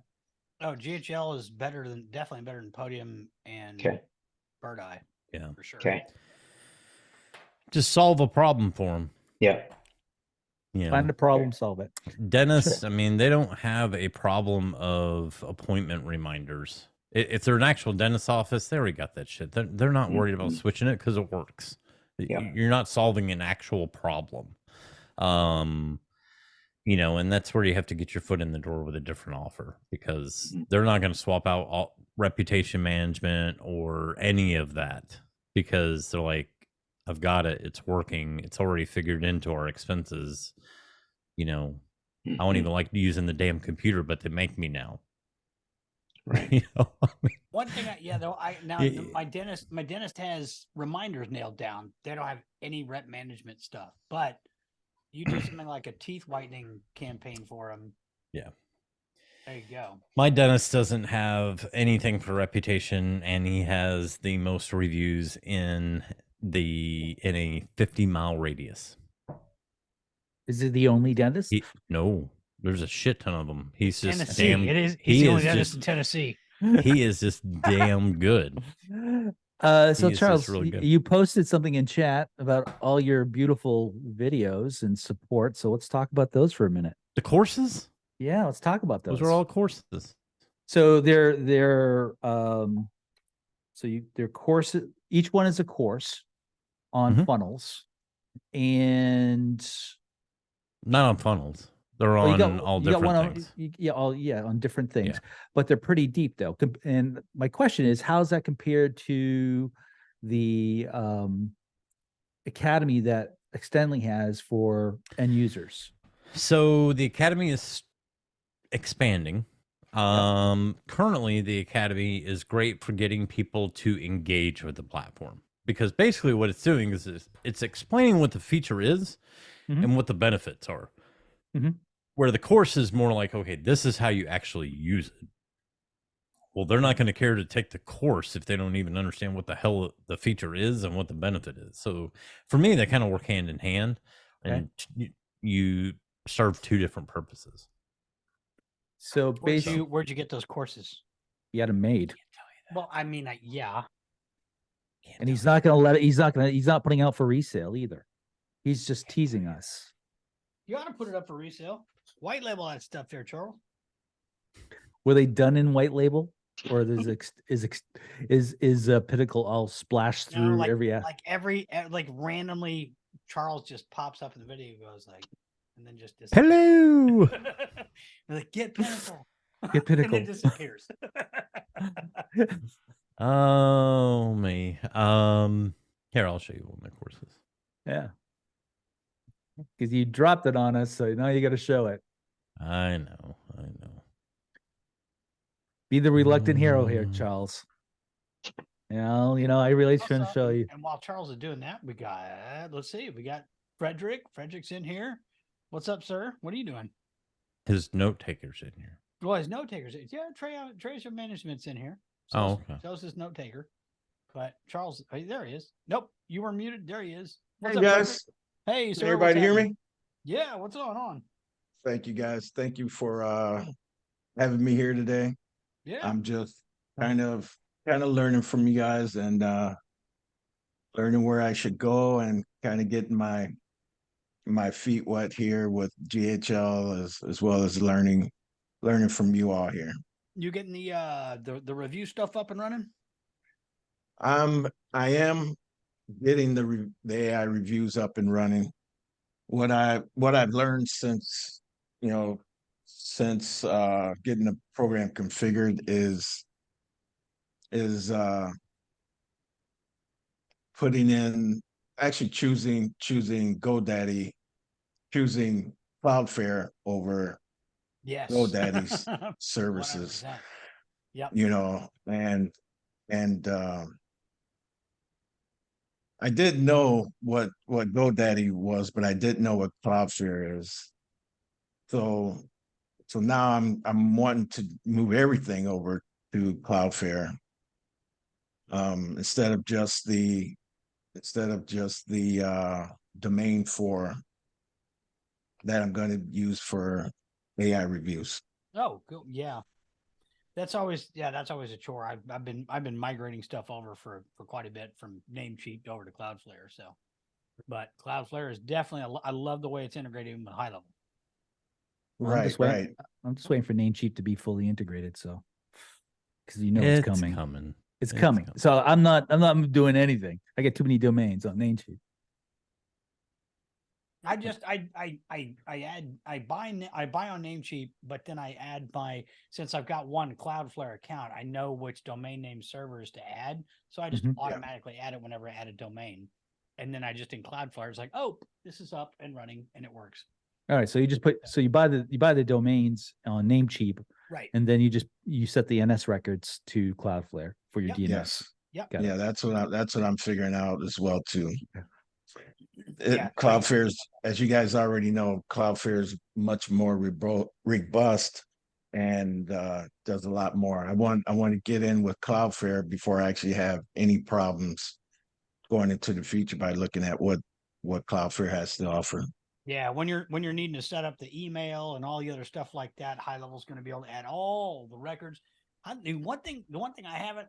Oh, GHL is definitely better than Podium and Okay. 𝙒𝙀. Yeah. For sure. Okay. Just solve a problem for them. Yeah. Find a problem, solve it. Dentists, I mean, they don't have a problem of appointment reminders. If they're an actual dentist office, they already got that shit. They're not worried about switching it because it works. Yeah. You're not solving an actual problem. And that's where you have to get your foot in the door with a different offer, because they're not going to swap out all reputation management or any of that, because they're like, I've got it. It's working. It's already figured into our expenses. I don't even like using the damn computer, but they make me now. Right. One thing, my dentist has reminders nailed down. They don't have any rep management stuff, but you do something like a teeth whitening campaign for them. Yeah. There you go. My dentist doesn't have anything for reputation, and he has the most reviews in a 50-mile radius. Is it the only dentist? No, there's a shit ton of them. He's just Tennessee. damn. He's the only dentist in Tennessee. He is just damn good. So He's Charles, just really good. you posted something in chat about all your beautiful videos and support. So let's talk about those for a minute. The courses? Yeah, let's talk about those. Those are all courses. So they're courses. Each one is a course on funnels, and not on funnels. They're Well, on all you got different one things. on different things, Yeah. but they're pretty deep though. And my question is, how's that compared to the academy that Extendly has for end users? So the academy is expanding. Currently the academy is great for getting people to engage with the platform, because basically what it's doing is it's explaining what the feature is and what the benefits are. Where the course is more like, okay, this is how you actually use it. Well, they're not going to care to take the course if they don't even understand what the hell the feature is and what the benefit is. So for me, they kind of work hand in hand, and you serve two different purposes. So basically, Where'd you get those courses? you had them made. Well, I mean, yeah. And he's not going to let it. He's not putting out for resale either. He's just teasing us. You ought to put it up for resale. White label that stuff there, Charles. Were they done in white label, or is Pinnacle all splashed through like randomly? Charles just pops up in the video, goes like, and then just disappears. Hello. Like, get Pinnacle. Get Pinnacle. And then disappears. Oh me. Here, I'll show you one of my courses. Yeah. Because you dropped it on us, so now you got to show it. I know. Be the reluctant hero here, Charles. You know, I really shouldn't show you. And while Charles is doing that, we got, let's see, we got Frederick. Frederick's in here. What's up, sir? What are you doing? His note taker's in here. Well, his note takers. Yeah, Tracer Management's in here. So, okay. So's his note taker. But Charles, there he is. Nope, you were muted. There he is. What's up, guys? Frederick? Hey, sir. Can everybody hear me? Yeah, what's going on? Thank you, guys. Thank you for having me here today. Yeah. I'm just kind of learning from you guys and learning where I should go and kind of getting my feet wet here with GHL as well as learning from you all here. You getting the review stuff up and running? I am getting the AI reviews up and running. What I've learned since getting the program configured is putting in, actually choosing GoDaddy, choosing Cloudflare over GoDaddy's services. 100%. Yep. You know, and I did know what GoDaddy was, but I didn't know what Cloudflare is. So now I'm wanting to move everything over to Cloudflare, instead of just the domain for that I'm going to use for AI reviews. Oh, cool. Yeah. That's always a chore. I've been migrating stuff over for quite a bit from Namecheap over to Cloudflare. So, but Cloudflare is definitely, I love the way it's integrated with Highlevel. Right. I'm just waiting for Namecheap to be fully integrated. So, because it's coming. It's coming. So I'm not doing anything. I get too many domains on Namecheap. I buy on Namecheap, but then I add since I've got one Cloudflare account, I know which domain name servers to add. So I just automatically add it whenever I add a domain. And then I just in Cloudflare, it's like, oh, this is up and running and it works. All right. So you buy the domains on Namecheap, right? And then you set the NS records to Cloudflare for your DNS. Yes. Yep. Yeah, that's what I'm figuring out as well too. Cloudflare is, as you guys already know, Cloudflare is much more robust and does a lot more. I want to get in with Cloudflare before I actually have any problems going into the future by looking at what Cloudflare has to offer. Yeah, when you're needing to set up the email and all the other stuff like that, Highlevel is going to be able to add all the records. The one thing I haven't.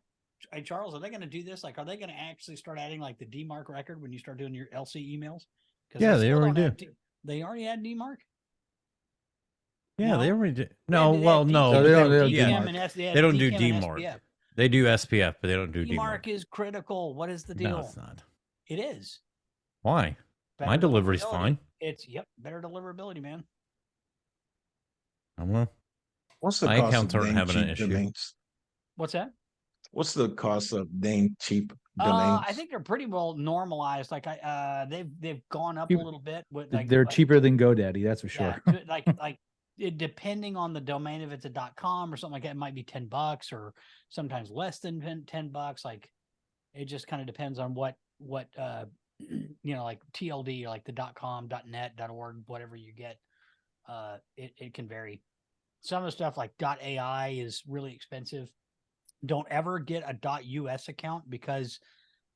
Hey, Charles, are they going to do this? Like, are they going to actually start adding like the DMARC record when you start doing your LC emails? Yeah, they already do. They already had DMARC? Yeah, they already do. No, No, they don't do DMARC. They don't do DMARC. They do SPF, but they don't do DMARC. DMARC is critical. What is the deal? No, it's not. It is. Why? Better My delivery's fine. It's better deliverability, man. I don't know. What's the My cost accounts of aren't name having an cheap issue. domains? What's that? What's the cost of name cheap domains? I think they're pretty well normalized. Like they've gone up a You- little bit with like They're cheaper than GoDaddy, that's for yeah, sure. like it, depending on the domain, if it's a .com or something like that, it might be $10 or sometimes less than $10. Like it just kind of depends on what you know, like TLD or like the .com, .net, .org, whatever you get. It can vary. Some of the stuff like .ai is really expensive. Don't ever get a .us account because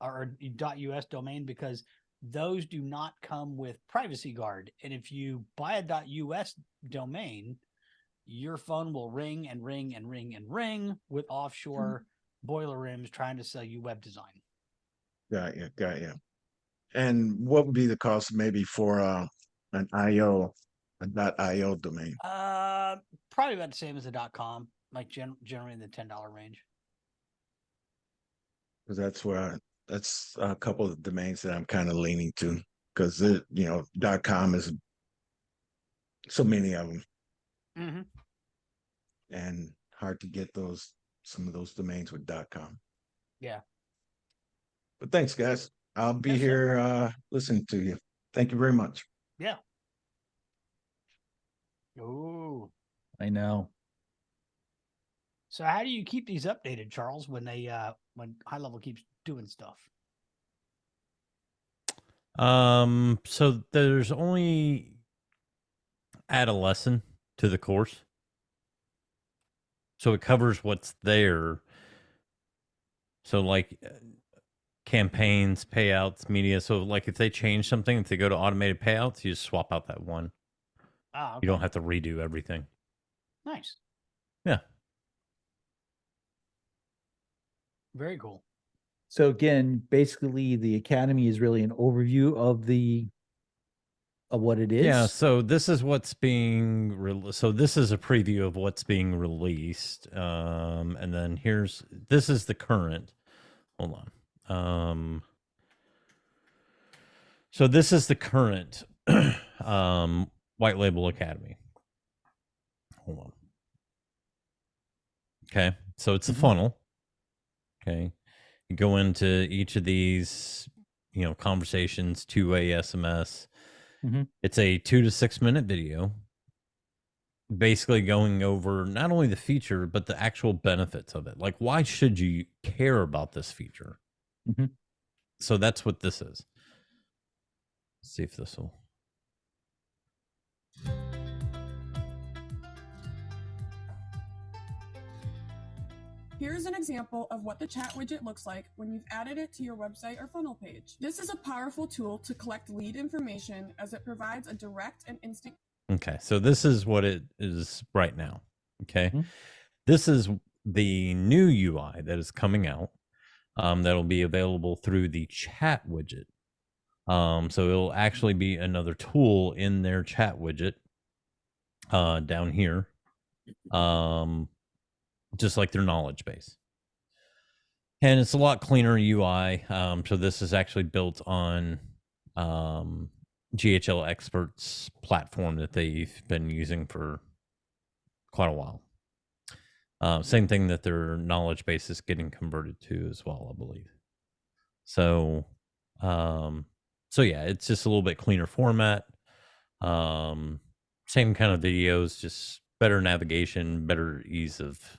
or .us domain because those do not come with privacy guard. And if you buy a .us domain, your phone will ring and ring and ring and ring with offshore boiler rooms trying to sell you web design. Got you. And what would be the cost maybe for an IO, a .io domain? Probably about the same as a .com, like generally in the $10 range. Because that's a couple of domains that I'm kind of leaning to. Because .com is so many of them, Mm-hmm. and hard to get some of those domains with .com. Yeah. But thanks, guys. I'll be Yes, here listening to you. Thank you very much. Yeah. Oh. I know. So how do you keep these updated, Charles, when when Highlevel keeps doing stuff? So there's only add a lesson to the course. So it covers what's there. So like campaigns, payouts, media. So like if they change something, if they go to automated payouts, you just swap out that one. Ah, okay. You don't have to redo everything. Nice. Yeah. Very cool. So again, basically the Academy is really an overview of what it is. Yeah, so this is what's being so this is a preview of what's being released. And then this is the current. Hold on. So this is the current White Label Academy. Hold on. Okay, so it's a funnel. Okay, you go into each of these, conversations, two-way SMS. It's a 2 to 6 minute video, basically going over not only the feature but the actual benefits of it. Like, why should you care about this feature? So that's what this is. Let's see if this will. Here's an example of what the chat widget looks like when you've added it to your website or funnel page. This is a powerful tool to collect lead information as it provides a direct and instant. Okay, so this is what it is right now. Okay, this is the new UI that is coming out. That'll be available through the chat widget. So it'll actually be another tool in their chat widget down here. Just like their knowledge base. And it's a lot cleaner UI. So this is actually built on GHL Experts platform that they've been using for quite a while. Same thing that their knowledge base is getting converted to as well, I believe. So, yeah, it's just a little bit cleaner format. Same kind of videos, just better navigation, better ease of.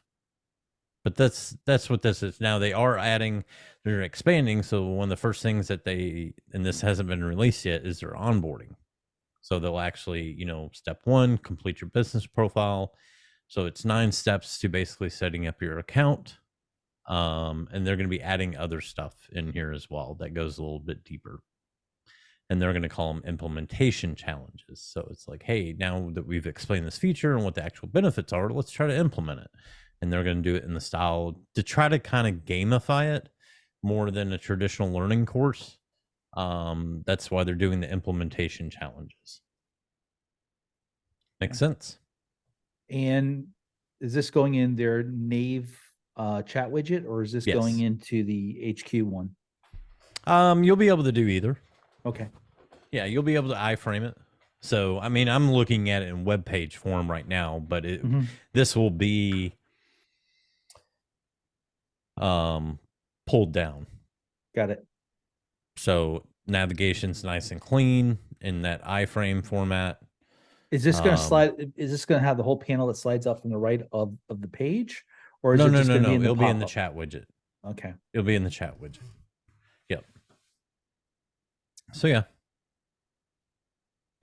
But that's what this is. Now they're expanding. So one of the first things that and this hasn't been released yet, is their onboarding. So they'll actually, step 1, complete your business profile. So it's 9 steps to basically setting up your account. And they're going to be adding other stuff in here as well that goes a little bit deeper. And they're going to call them implementation challenges. So it's like, hey, now that we've explained this feature and what the actual benefits are, let's try to implement it. And they're going to do it in the style to try to kind of gamify it more than a traditional learning course. That's why they're doing the implementation challenges. Makes sense. And is this going in their Nave chat widget, or is this going into the HQ one? You'll be able to do either. Okay. Yeah, you'll be able to iframe it. So, I mean, I'm looking at it in web page form right now, but this will be pulled down. Got it. So navigation's nice and clean in that iframe format. Is this going to slide? Is this going to have the whole panel that slides up from the right of the page, or is No, it no, just no, going to no. be in the It'll be in the pop-up? chat widget. Okay. It'll be in the chat widget. Yep. So yeah.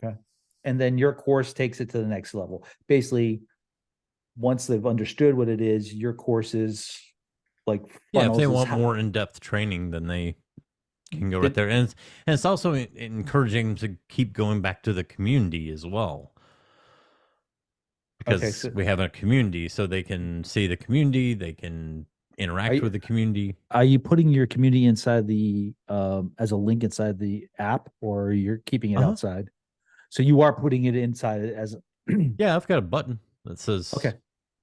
Okay. And then your course takes it to the next level. Basically, once they've understood what it is, your course is like Yeah, if they funnels is want how- more in-depth training, then they can go right there. And it's also encouraging them to keep going back to the community as well. Because so- we have a community, so they can see the community, they can interact with the community. Are you putting your community inside the as a link inside the app, or you're keeping it outside? So you are putting it inside as Yeah, I've got a button that says okay,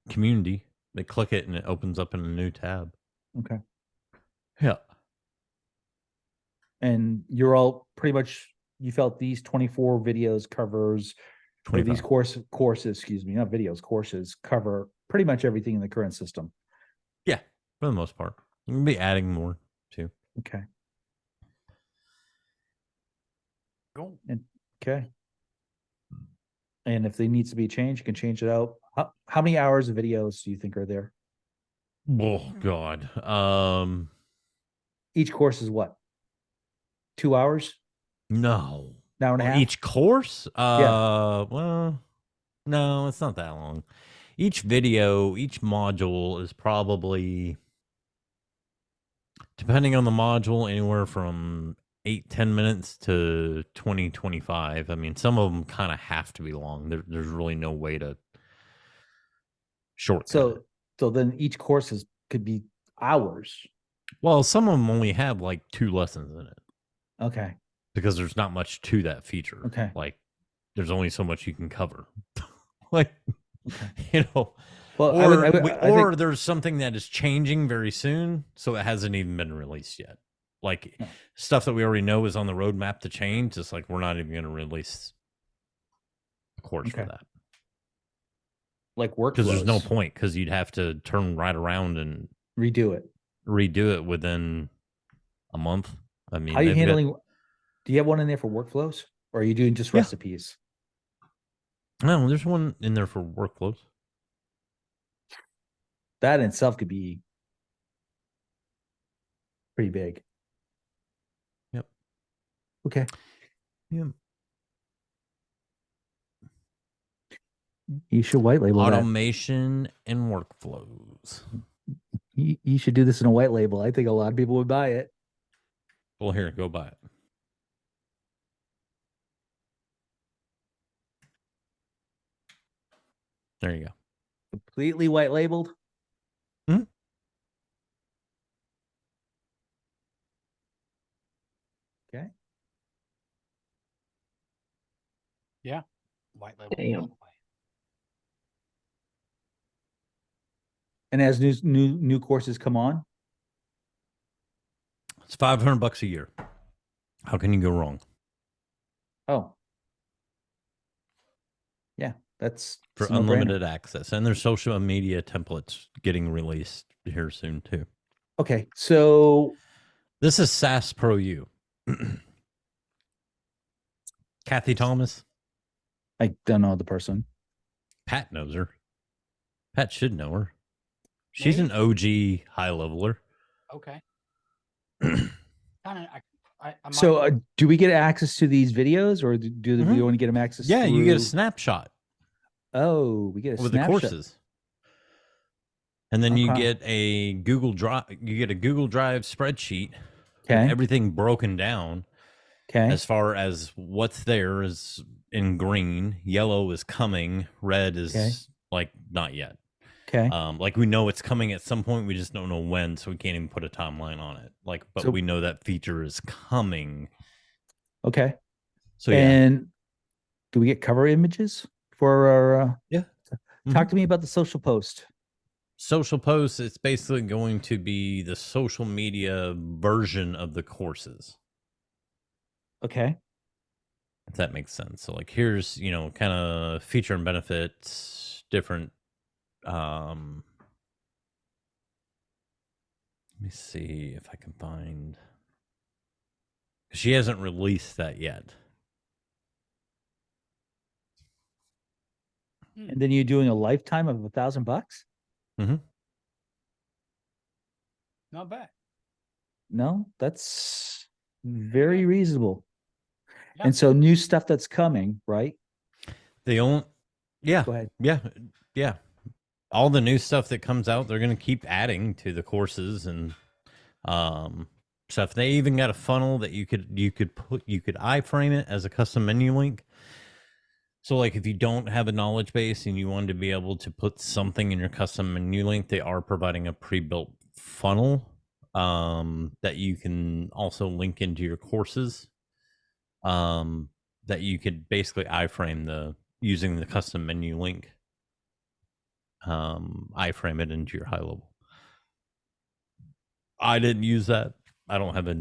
community. They click it and it opens up in a new tab. okay. Yeah. And you're all pretty much, you felt these 24 videos covers, or these 25. courses, excuse me, not videos, courses cover pretty much everything in the current system. Yeah, for the most part. You can be adding more too. Okay. Cool. Okay. And if they needs to be changed, you can change it out. How many hours of videos do you think are there? Oh God. Each course is what? 2 hours? No. An hour and a half? Each course? Yeah. Well, no, it's not that long. Each video, each module is probably, depending on the module, anywhere from 8-10 minutes to 20-25. I mean, some of them kind of have to be long. There's really no way to shortcut it. So then each course could be hours. Well, some of them only have like 2 lessons in it. Okay. Because there's not much to that feature. Okay. Like, there's only so much you can cover. Like, you know, Well, or I think, there's something that is changing very soon, so it hasn't even been released yet. Like stuff that we already know is on the roadmap to change. It's like we're not even going to release a course for that. Like workflows. Because there's no point, because you'd have to turn right around and redo it within a month. I mean, how are you handling? Do you have one in there for workflows, or are you doing just recipes? No, there's one in there for workflows. That in itself could be pretty big. Yep. Okay. Yep. You should white label automation and workflows. You should do this in a white label. I think a lot of people would buy it. Well, here, go buy it. There you go. Completely white labeled. Hmm? Okay. Yeah. White label. Damn. And as new courses come on, it's $500 a year. How can you go wrong? Oh, yeah, that's for unlimited access, and there's social media templates getting released here soon too. Okay, so this is SaaS Pro U. Kathy Thomas. I don't know the person. Pat knows her. Pat should know her. She's an OG high leveler. Okay. Kind of. So, do we get access to these videos, or do we only get them access? Yeah, through... you get a snapshot. Oh, we get a with snapshot. the courses, and then you get a Google Drive. You get a Google Drive spreadsheet. Okay. With everything broken down. Okay. As far as what's there is in green, yellow is coming, red is like not yet. Okay. Like we know it's coming at some point, we just don't know when, so we can't even put a timeline on it. Like, but we know that feature is coming. Okay. So and do we get cover images for our? Talk to me about the social post. Social posts. It's basically going to be the social media version of the courses. Okay. If that makes sense. So like here's, you know, kind of feature and benefits, different let me see if I can find, she hasn't released that yet. And then you're doing a lifetime of $1,000? Mm-hmm. Not bad. No, that's very reasonable. Yeah. And so new stuff that's coming, right? They only, yeah, Go ahead. yeah. All the new stuff that comes out, they're going to keep adding to the courses and stuff. They even got a funnel that you could iframe it as a custom menu link. So like if you don't have a knowledge base and you want to be able to put something in your custom menu link, they are providing a pre-built funnel that you can also link into your courses. That you could basically iframe using the custom menu link. Iframe it into your high level. I didn't use that. I don't have a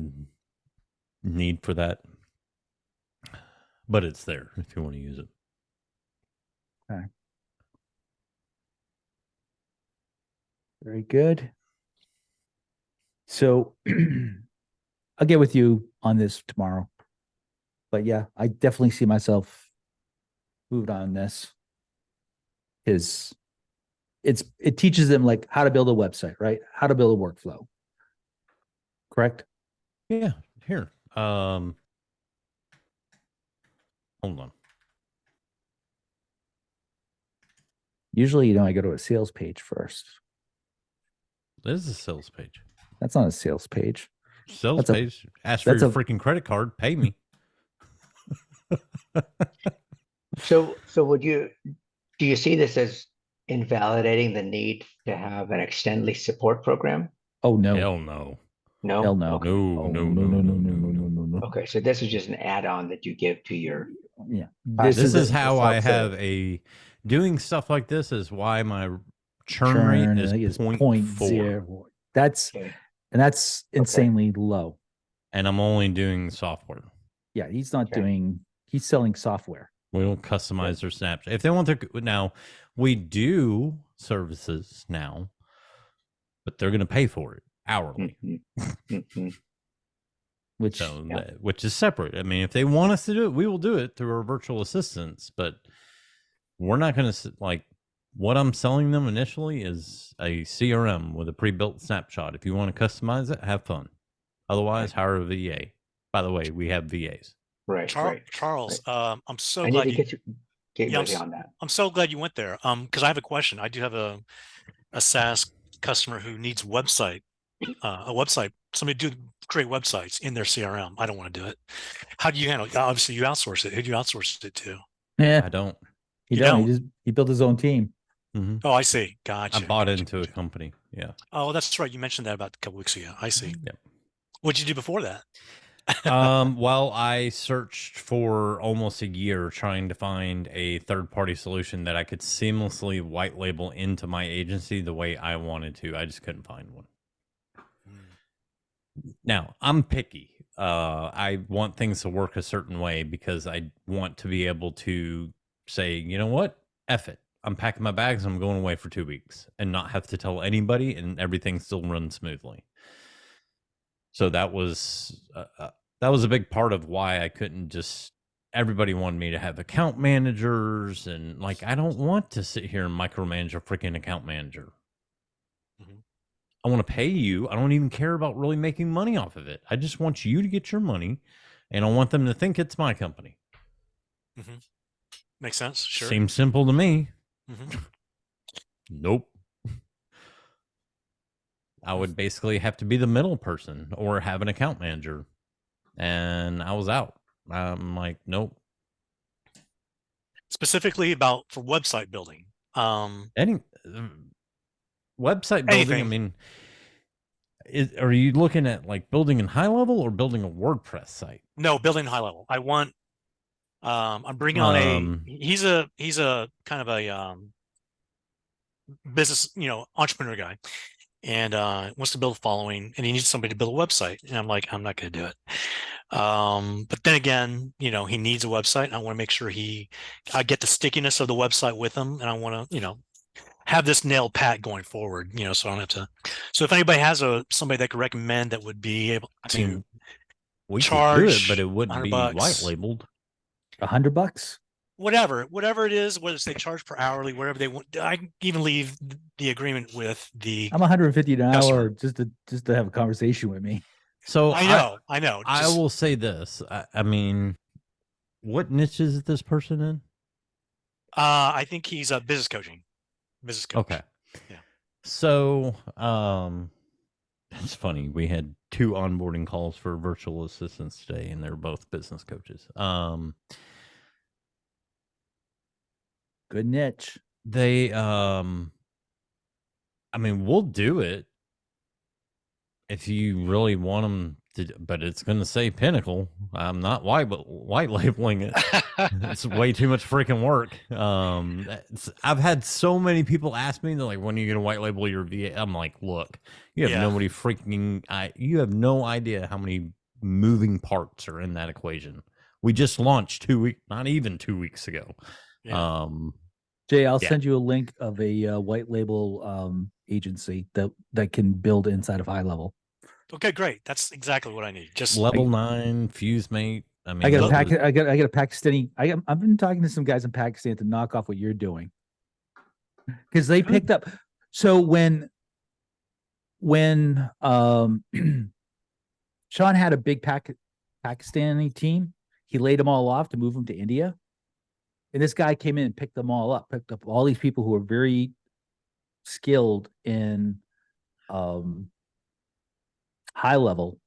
need for that, but it's there if you want to use it. Okay. Very good. So I'll get with you on this tomorrow. But yeah, I definitely see myself moved on this. It teaches them like how to build a website, right? How to build a workflow. Correct? Yeah. Here. Hold on. Usually, you know, I go to a sales page first. This is a sales page. That's not a sales page. Sales page. Ask for your freaking credit card. Pay me. So do you see this as invalidating the need to have an extendly support program? Oh no. Hell no. No? Hell no. Okay. No. Okay, so this is just an add-on that you give to your Yeah. This is how I self-serve. have doing stuff like this is why my churn rate is 0.4. That's Okay. and that's insanely low. And I'm only doing software. Yeah, he's not Okay. doing, he's selling software. We don't customize their Snapchat. If they want their, now we do services now, but they're going to pay for it hourly. Which Which is separate. I mean, if they want us to do it, we will do it through our virtual assistants, but we're not going to like what I'm selling them initially is a CRM with a pre-built snapshot. If you want to customize it, have fun. Otherwise, hire a VA. By the way, we have VAs. Right. Charles, I'm so I glad need to get with you on that. I'm so glad you went there. Because I have a question. I do have a SaaS customer who needs a website, somebody to create websites in their CRM. I don't want to do it. How do you handle it? Obviously, you outsource it. Who do you outsource it to? Yeah, I don't. He built his own team. Mm-hmm. Oh, I see. Gotcha. I bought into a company. Yeah. Oh, that's right. You mentioned that about a couple weeks ago. I see. Yep. What'd you do before that? Well, I searched for almost a year trying to find a third-party solution that I could seamlessly white label into my agency the way I wanted to. I just couldn't find one. Now, I'm picky. I want things to work a certain way because I want to be able to say, you know what? F it. I'm packing my bags and I'm going away for 2 weeks and not have to tell anybody and everything still runs smoothly. So that was a big part of why I couldn't just, everybody wanted me to have account managers and like, I don't want to sit here and micromanage a freaking account manager. Mm-hmm. I want to pay you. I don't even care about really making money off of it. I just want you to get your money and I want them to think it's my company. Mm-hmm. Makes sense. Sure. Seems simple to me. Mm-hmm. Nope. I would basically have to be the middle person or have an account manager. And I was out. I'm like, nope. Specifically for website building. Any website building, Anything. I mean, are you looking at like building in Highlevel or building a WordPress site? No, building Highlevel. I want, I'm bringing on he's a kind of a business, entrepreneur guy. And wants to build a following, and he needs somebody to build a website. And I'm like, I'm not going to do it. But then again, you know, he needs a website, and I want to make sure I get the stickiness of the website with him, and I want to, you know, have this nail pat going forward, you know, so I don't have to. So if anybody has somebody that could recommend that would be able I mean, to we could do it, but charge it wouldn't be $100, white labeled. $100. whatever it is, whether they charge per hourly, whatever they want. I can even leave the agreement with the I'm $150 an hour customer. just to have a conversation with me. So I know. I Just, will say this. I mean, what niche is this person in? I think he's a business coach. Okay. Yeah. So, it's funny. We had 2 onboarding calls for virtual assistants today, and they're both business coaches. Good niche. They, I mean, we'll do it if you really want them to, but it's going to say Pinnacle. I'm not white labeling it. It's way too much freaking work. I've had so many people ask me, they're like, when are you going to white label your VA? I'm like, look, you have nobody freaking, you have no idea how many moving parts are in that equation. We just launched not even 2 weeks ago. Yeah. Jay, I'll send you a link of a white label agency that can build inside of Highlevel. Okay, great. That's exactly what I need. Just level 9 FuseMate. I mean, I got a Pakistani. I've been talking to some guys in Pakistan to knock off what you're doing, because they picked up. So when Sean had a big Pakistani team, he laid them all off to move them to India. And this guy came in and picked them all up, picked up all these people who are very skilled in high level.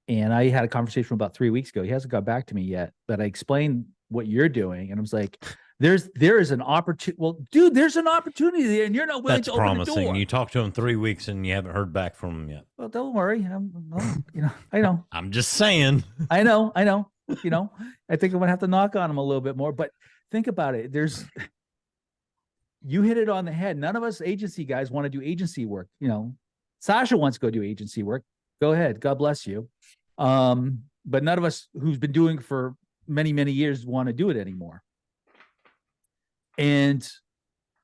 And I had a conversation about 3 weeks ago. He hasn't got back to me yet, but I explained what you're doing. And I was like, there is an opportunity. Well, dude, there's an opportunity there, and you're not willing to open the door. You talked to him 3 weeks and you haven't heard back from him yet. Well, don't worry. I know. I'm just saying. I know. You know, I think I'm gonna have to knock on him a little bit more, but think about it. You hit it on the head. None of us agency guys want to do agency work. You know, Sasha wants to go do agency work. Go ahead. God bless you. But none of us who's been doing for many, many years want to do it anymore. And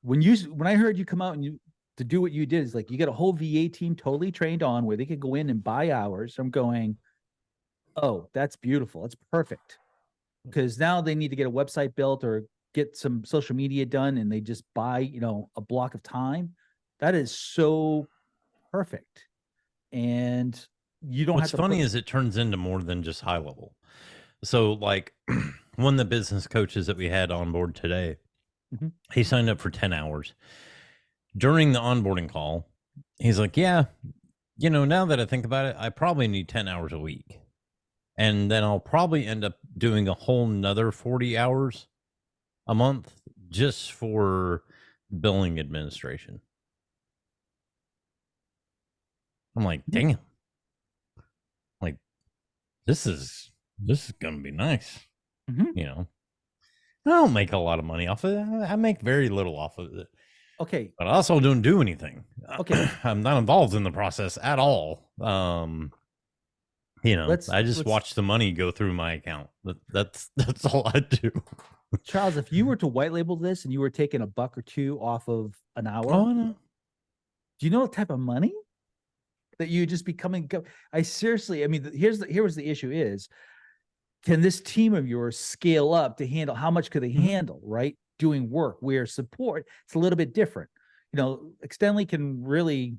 when I heard you come out and to do what you did, is like, you got a whole VA team totally trained on where they could go in and buy hours. I'm going, oh, that's beautiful. That's perfect. Because now they need to get a website built or get some social media done, and they just buy, a block of time. That is so perfect. And you don't What's have to. Funny is it turns into more than just high level. So like one of the business coaches that we had on board today, he signed up for 10 hours. During the onboarding call, he's like, yeah, now that I think about it, I probably need 10 hours a week. And then I'll probably end up doing a whole nother 40 hours a month just for billing administration. I'm like, damn. Like, this is going to be nice. I don't make a lot of money off of it. I make very little off of it. Okay. But I also don't do anything. Okay. I'm not involved in the process at all. I just watch the money go through my account. That's all I do. Charles, if you were to white label this and you were taking $1 or $2 off of an hour, no. Do you know what type of money that you just becoming? I seriously, I mean, here's the issue is, can this team of yours scale up to handle? How much could they handle? Right, doing work where support, it's a little bit different. Extendly can really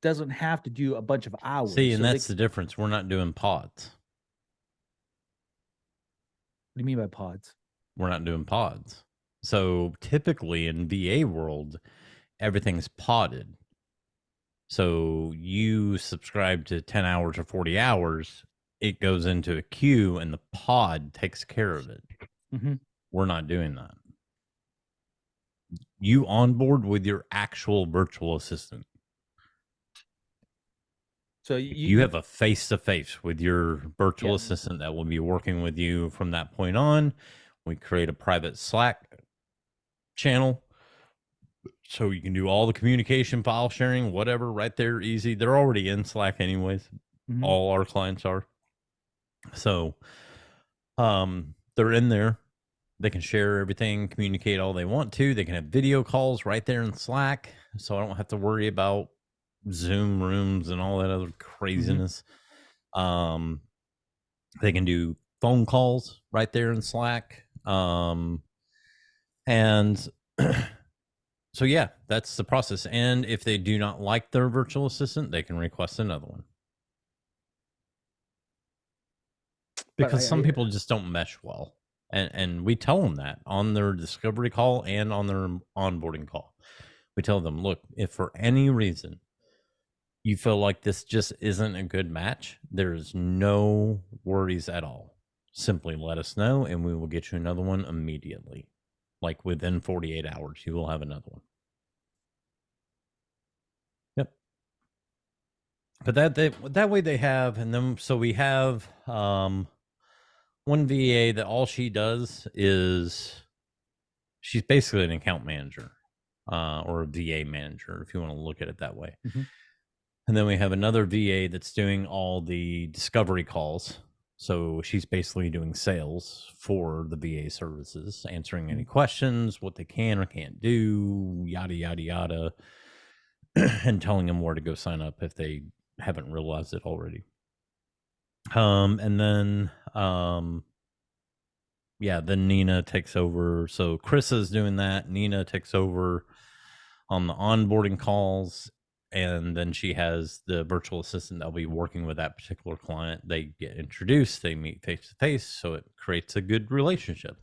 doesn't have to do a bunch of hours. See, and that's the difference. We're not doing pods. What do you mean by pods? We're not doing pods. So typically in VA world, everything's podded. So you subscribe to 10 hours or 40 hours, it goes into a queue and the pod takes care of it. We're not doing that. You onboard with your actual virtual assistant. So you have a face-to-face with your virtual assistant that will be working with you from that point on. We create a private Slack channel so you can do all the communication, file sharing, whatever, right there, easy. They're already in Slack anyways. All our clients are. So they're in there. They can share everything, communicate all they want to. They can have video calls right there in Slack. So I don't have to worry about Zoom rooms and all that other craziness. They can do phone calls right there in Slack. And so, yeah, that's the process. And if they do not like their virtual assistant, they can request another one. Because some people just don't mesh well. And we tell them that on their discovery call and on their onboarding call. We tell them, look, if for any reason you feel like this just isn't a good match, there's no worries at all. Simply let us know and we will get you another one immediately. Like within 48 hours, you will have another one. Yep. But that way they have, and then so we have one VA that all she does is she's basically an account manager or a VA manager, if you want to look at it that way. And then we have another VA that's doing all the discovery calls. So she's basically doing sales for the VA services, answering any questions, what they can or can't do, yada, yada, yada, and telling them where to go sign up if they haven't realized it already. And then, then Nina takes over. So Chris is doing that. Nina takes over on the onboarding calls. And then she has the virtual assistant that'll be working with that particular client. They get introduced, they meet face to face. So it creates a good relationship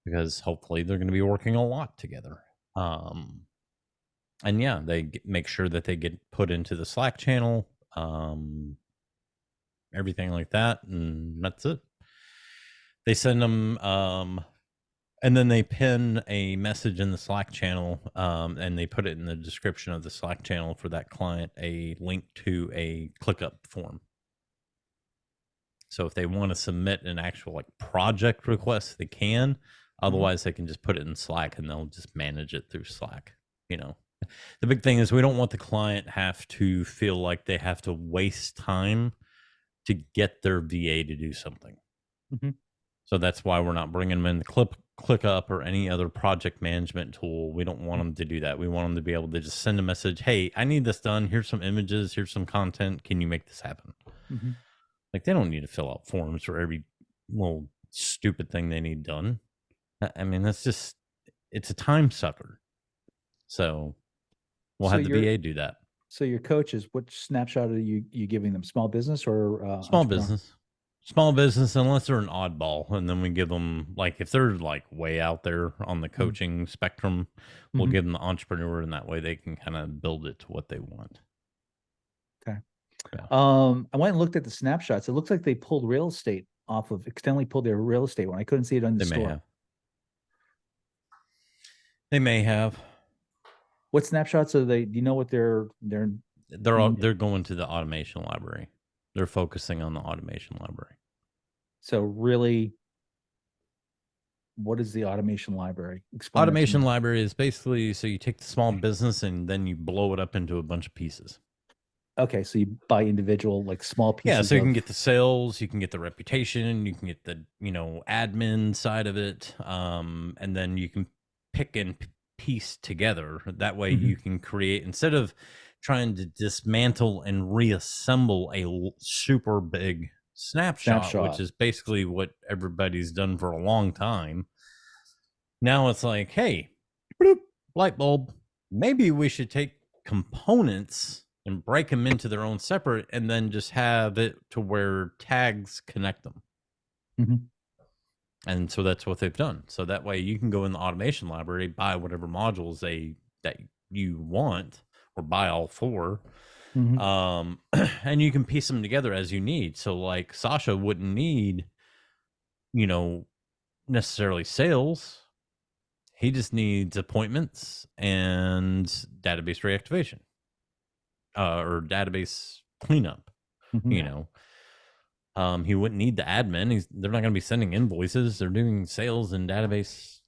because hopefully they're going to be working a lot together. And yeah, they make sure that they get put into the Slack channel, everything like that. And that's it. They send them, and then they pin a message in the Slack channel, and they put it in the description of the Slack channel for that client, a link to a ClickUp form. So if they want to submit an actual like project request, they can. Otherwise, they can just put it in Slack and they'll just manage it through Slack. You know, the big thing is we don't want the client have to feel like they have to waste time to get their VA to do something. So that's why we're not bringing them in the ClickUp or any other project management tool. We don't want them to do that. We want them to be able to just send a message. Hey, I need this done. Here's some images. Here's some content. Can you make this happen? Like they don't need to fill out forms for every little stupid thing they need done. I mean, that's just, it's a time sucker. So we'll have the VA do that. So your coaches, what snapshot are you giving them? Small business or small business? Small business, unless they're an oddball, and then we give them, like, if they're like way out there on the coaching spectrum, we'll give them the entrepreneur, and that way they can kind of build it to what they want. Okay. Yeah. I went and looked at the snapshots. It looks like they pulled real estate off of, externally pulled their real estate one. I couldn't see it on the store. They may have. What snapshots are they? Do you know what they're going to the automation library. They're focusing on the automation library. So really, what is the automation library? Explain automation library is basically, so you take the small business and then you blow it up into a bunch of pieces. Okay, so you buy individual, like small pieces. Yeah, so you can get the sales, you can get the reputation, you can get the, admin side of it, and then you can pick and piece together. That way you can create, instead of trying to dismantle and reassemble a super big snapshot, which is basically what everybody's done for a long time. Now it's like, hey, bloop, light bulb, maybe we should take components and break them into their own separate and then just have it to where tags connect them. And so that's what they've done. So that way you can go in the automation library, buy whatever modules that you want, or buy all four, and you can piece them together as you need. So like Sasha wouldn't need, necessarily sales. He just needs appointments and database reactivation, or database cleanup. He wouldn't need the admin. They're not going to be sending invoices. They're doing sales and database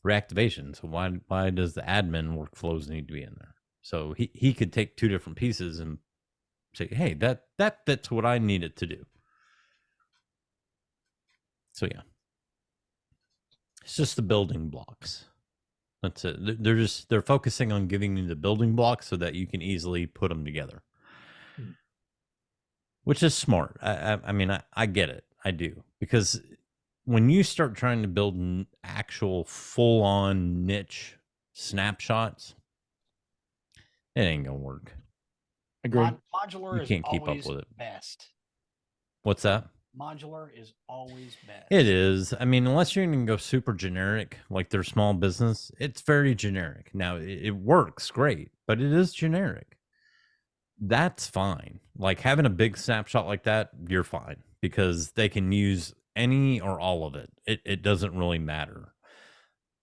reactivation. So why does the admin workflows need to be in there? So he could take two different pieces and say, hey, that fits what I need it to do. So yeah, it's just the building blocks. That's it. They're focusing on giving you the building blocks so that you can easily put them together, which is smart. I mean, I get it. I do, because when you start trying to build actual full-on niche snapshots, it ain't gonna work. Agree. Modular You is can't keep up always with it. best. What's that? Modular is always best. It is. I mean, unless you're going to go super generic, like their small business, it's very generic. Now, it works great, but it is generic. That's fine. Like having a big snapshot like that, you're fine, because they can use any or all of it. It doesn't really matter.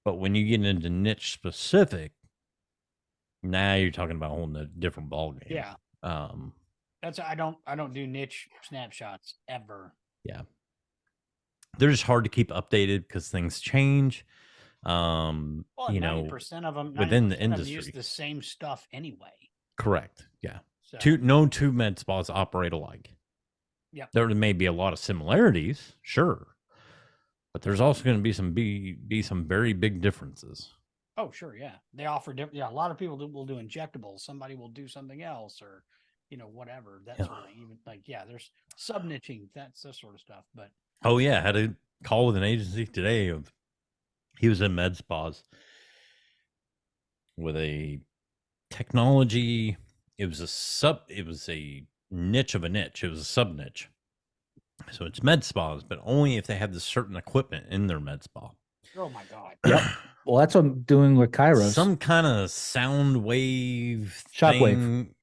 But when you get into niche specific, now you're talking about a whole different ballgame. Yeah. That's I don't do niche snapshots ever. Yeah. They're just hard to keep updated because things change. Well, You 90% know, of them within the 90% of them industry. use the same stuff anyway. Correct. Yeah. So, No two med spas operate alike. Yep. There may be a lot of similarities, sure, but there's also going to be some very big differences. oh, sure, yeah. They offer different. Yeah, a lot of people will do injectables. Somebody will do something else, or whatever. That Yeah. sort of thing. Even like, yeah, there's sub niching. That's that sort of stuff. But Oh yeah, I had a call with an agency today. He was in med spas with a technology. It was a niche of a niche. It was a sub niche. So it's med spas, but only if they have this certain equipment in their med spa. oh my god, Yep. Well, that's what I'm doing with Kairos. Some kind of sound wave Shockwave. thing.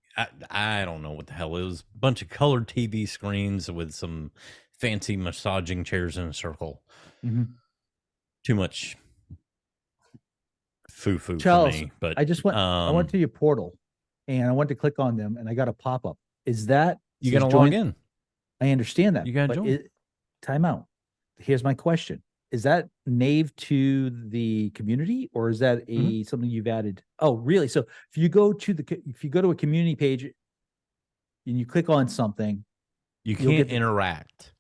I don't know what the hell it was. A bunch of colored TV screens with some fancy massaging chairs in a circle. Mhm. Too much foo-foo for Charles, me. But I just went. I went to your portal, and I went to click on them, and I got a pop up. Is that you says gotta join- log in. I understand that. You gotta but join. Time out. Here's my question: is that native to the community, or is that something you've added? Oh, really? So if you go to a community page and you click on something, You you'll can't get the- interact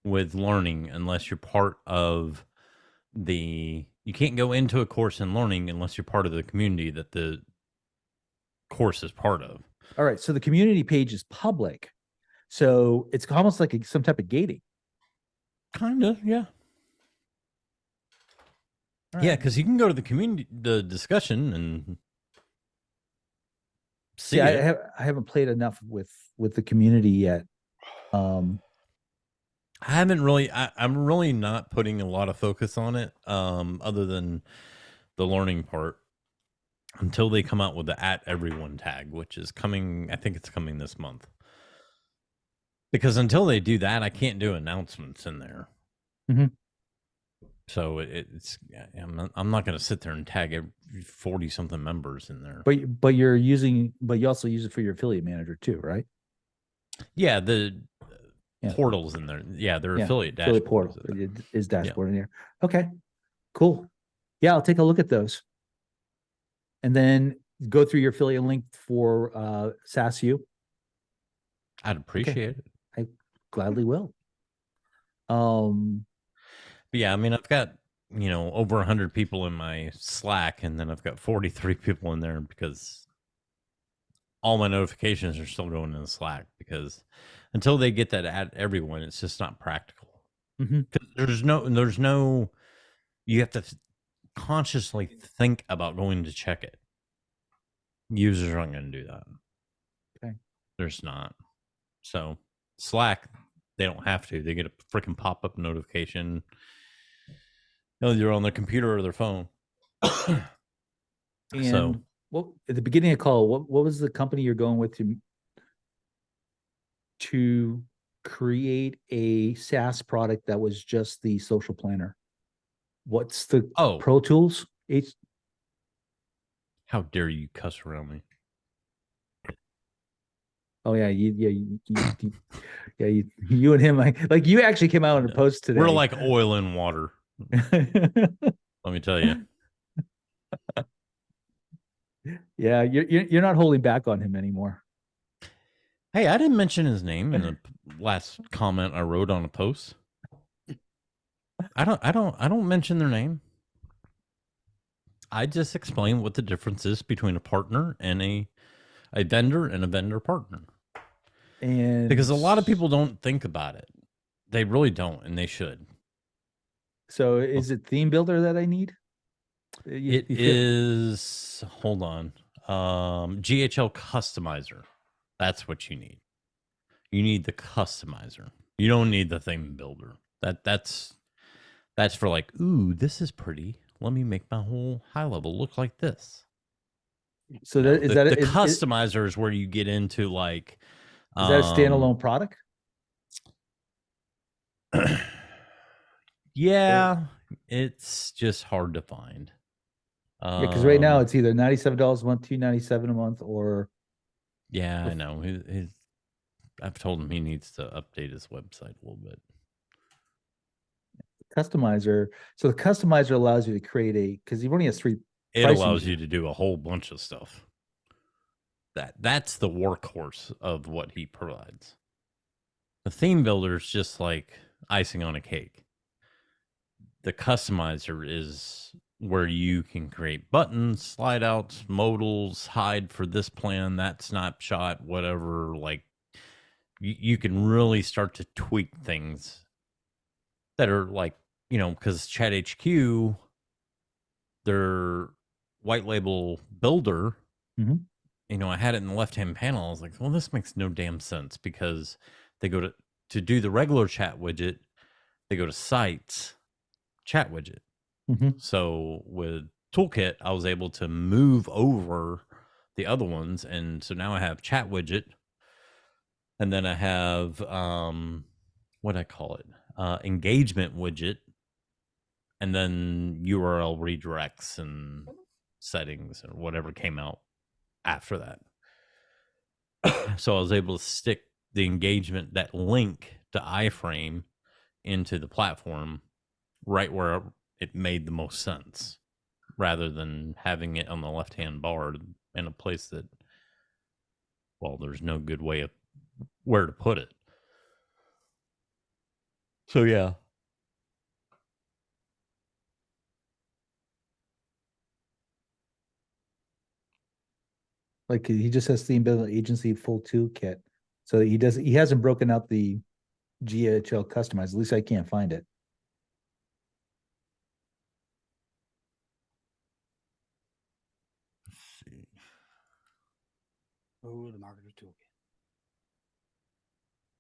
with learning unless you're part of you can't go into a course in learning unless you're part of the community that the course is part of. all right. So the community page is public, so it's almost like some type of gating. Kind of, yeah. All Yeah, right. because you can go to the discussion and see See, it. I haven't played enough with the community yet. I haven't really. I'm really not putting a lot of focus on it, other than the learning part, until they come out with the @everyone tag, which is coming. I think it's coming this month. Because until they do that, I can't do announcements in there. Mhm. So I'm not going to sit there and tag 40 something members in there. But you also use it for your affiliate manager too, right? Yeah, the Yeah. portals in there. Yeah, they're Yeah, affiliate Affiliate dashboards. portal is dashboard in here. Okay, cool. Yeah, I'll take a look at those, and then go through your affiliate link for SaaSU. I'd appreciate it. I gladly will. But yeah, I mean, I've got, over 100 people in my Slack, and then I've got 43 people in there because all my notifications are still going in the Slack, because until they get that @everyone, it's just not practical. Mhm. 'Cause there's no, you have to consciously think about going to check it. Users aren't going to do that. Okay. There's not. So Slack, they don't have to. They get a freaking pop-up notification. They're on their computer or their phone. And So well, at the beginning of the call, what was the company you're going with to create a SaaS product that was just the social planner? What's the Pro Tools? How dare you cuss around me? Oh yeah, you and him, like you actually came out in a post today. We're like oil and water. Let me tell you. Yeah, you're not holding back on him anymore. Hey, I didn't mention his name in the last comment I wrote on a post. I don't mention their name. I just explain what the difference is between a partner and a vendor and a vendor partner. And Because a lot of people don't think about it. They really don't, and they should. so is it theme builder that I need? It is, hold on. GHL customizer. That's what you need. You need the customizer. You don't need the theme builder. That's for like, ooh, this is pretty. Let me make my whole high level look like this. So No, that, is the, that the customizer is where you get into like, is that a standalone product? Yeah, it's just hard to find. Yeah, because right now it's either $97 a month, $297 a month, or yeah, I know. I've told him he needs to update his website a little bit. customizer. So the customizer allows you to create because he only has 3. It allows you to do a whole bunch of stuff. That's the workhorse of what he provides. The theme builder is just like icing on a cake. The customizer is where you can create buttons, slide outs, modals, hide for this plan, that snapshot, whatever. Like you can really start to tweak things that are like, because Chat HQ, their white label builder, I had it in the left-hand panel. I was like, well, this makes no damn sense, because they go to do the regular chat widget, they go to sites, chat widget. So with Toolkit, I was able to move over the other ones. And so now I have chat widget. And then I have, what I call it? Engagement widget. And then URL redirects and settings or whatever came out after that. So I was able to stick the engagement, that link to iframe, into the platform right where it made the most sense, rather than having it on the left-hand bar in a place that, well, there's no good way of where to put it. So yeah. Like he just has theme builder agency full toolkit. So he hasn't broken out the GHL customized. At least I can't find it. Let's see. Oh, the marketer's toolkit.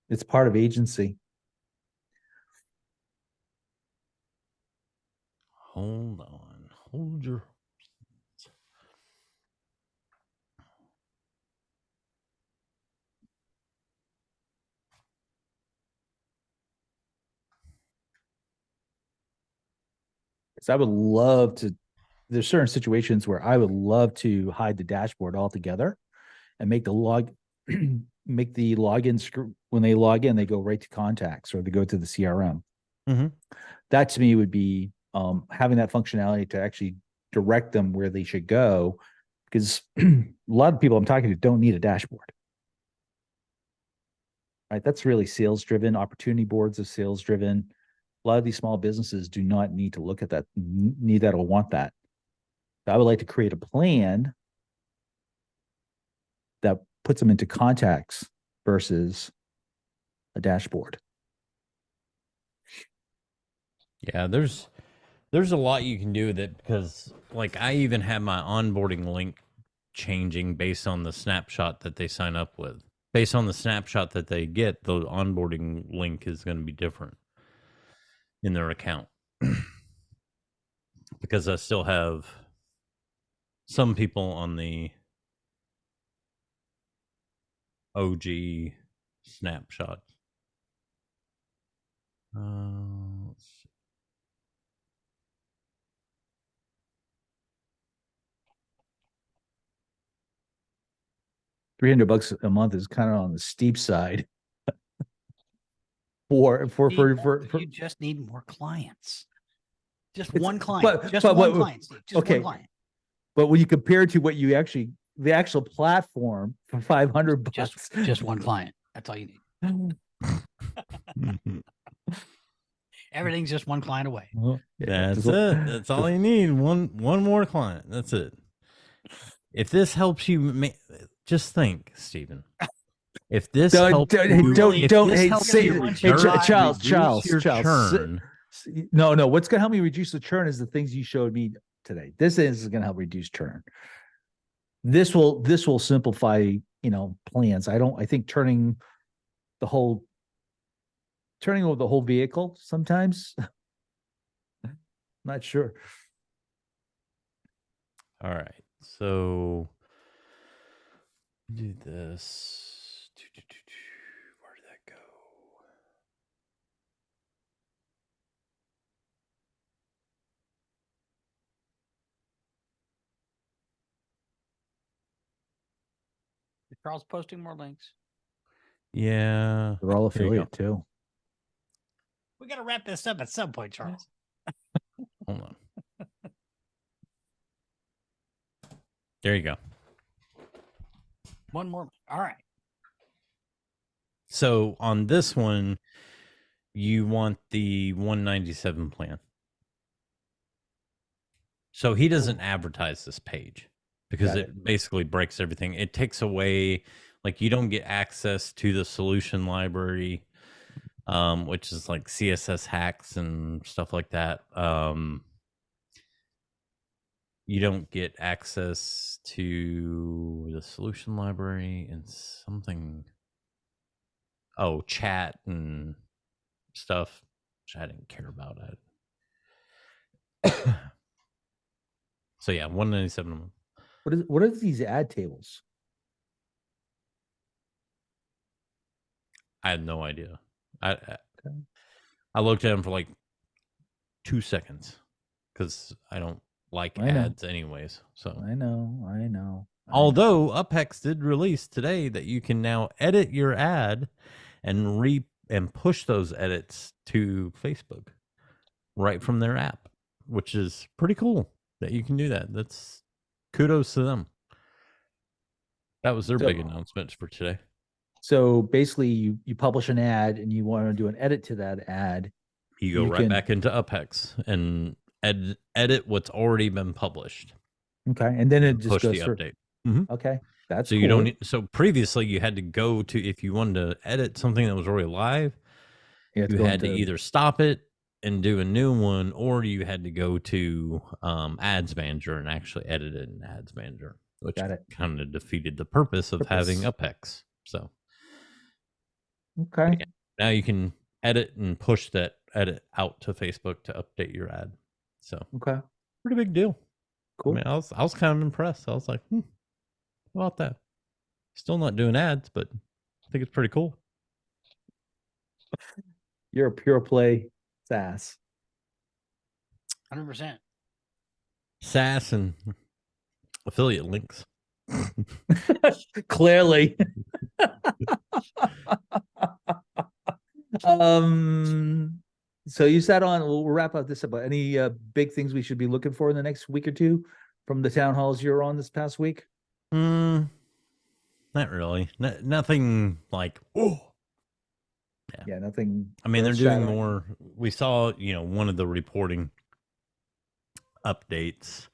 It's part of agency. Hold on. Hold your. So I would love to. There's certain situations where I would love to hide the dashboard altogether and make the login screen. When they log in, they go right to contacts or they go to the CRM. That to me would be having that functionality to actually direct them where they should go, because a lot of people I'm talking to don't need a dashboard. Right? That's really sales driven. Opportunity boards are sales driven. A lot of these small businesses do not need to look at that, need that, or want that. I would like to create a plan that puts them into contacts versus a dashboard. Yeah, there's a lot you can do with it, because like I even have my onboarding link changing based on the snapshot that they sign up with. Based on the snapshot that they get, the onboarding link is going to be different in their account. Because I still have some people on the OG snapshot. Let's see. $300 a month is kind of on the steep side. For You just need more clients. Just one client. Just one client, Steve. Just okay. one client. But when you compare it to what you actually, the actual platform for $500, just one client. That's all you need. Everything's just one client away. That's it. That's all you need. One more client. That's it. If this helps you, just think, Stephen. If this helps Charles, your churn. No. What's going to help me reduce the churn is the things you showed me today. This is going to help reduce churn. This will simplify, plans. I think turning over the whole vehicle sometimes. Not sure. All right. So do this. Where did that go? Is Charles posting more links? Yeah. They're all There you affiliate too. We got to wrap this up at some point, Charles. Hold on. There you go. One more. All right. So on this one, you want the 197 plan. So he doesn't advertise this page because it basically breaks everything. It takes away, like, you don't get access to the solution library, which is like CSS hacks and stuff like that. You don't get access to the solution library and something. Oh, chat and stuff, which I didn't care about it. So yeah, 197 a month. What are these ad tables? I had no idea. I looked at them for like 2 seconds because I don't like ads anyways. So I know. Although Upex did release today that you can now edit your ad and push those edits to Facebook right from their app, which is pretty cool that you can do that. That's kudos to them. That was their big announcement for today. So basically you publish an ad and you want to do an edit to that ad. You go right back into Upex and edit what's already been published. Okay. And then it just push goes the through. Update. Okay. That's so cool. you don't need, so previously you had to go to, if you wanted to edit something that was already live, you had to either stop it and do a new one, or you had to go to Ads Manager and actually edit it in Ads Manager, which kind of defeated the purpose of having Upex. So okay, yeah, now you can edit and push that edit out to Facebook to update your ad. So pretty big deal. Cool. I mean, I was kind of impressed. I was like, how about that? Still not doing ads, but I think it's pretty cool. You're a pure play SaaS. 100%. SaaS and affiliate links. Clearly. So you sat on, we'll wrap up this up. Any big things we should be looking for in the next week or two from the town halls you're on this past week? Not really. Nothing like, yeah, nothing. I mean, they're doing more. We saw, one of the reporting updates,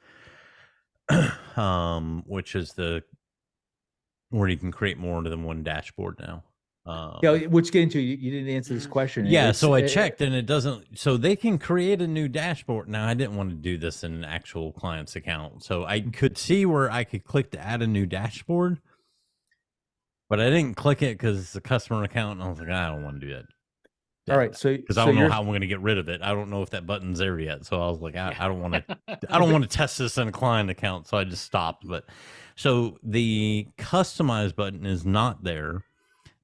which is where you can create more than one dashboard now. Which get into, you didn't answer this question. Yeah, so I checked and it doesn't, so they can create a new dashboard. Now, I didn't want to do this in an actual client's account. So I could see where I could click to add a new dashboard, but I didn't click it because it's a customer account. And I was like, I don't want to do that. All right. So, because I don't know how I'm going to get rid of it. I don't know if that button's there yet. So I was like, I don't want to, I don't want to test this in a client account. So I just stopped. But so the customize button is not there.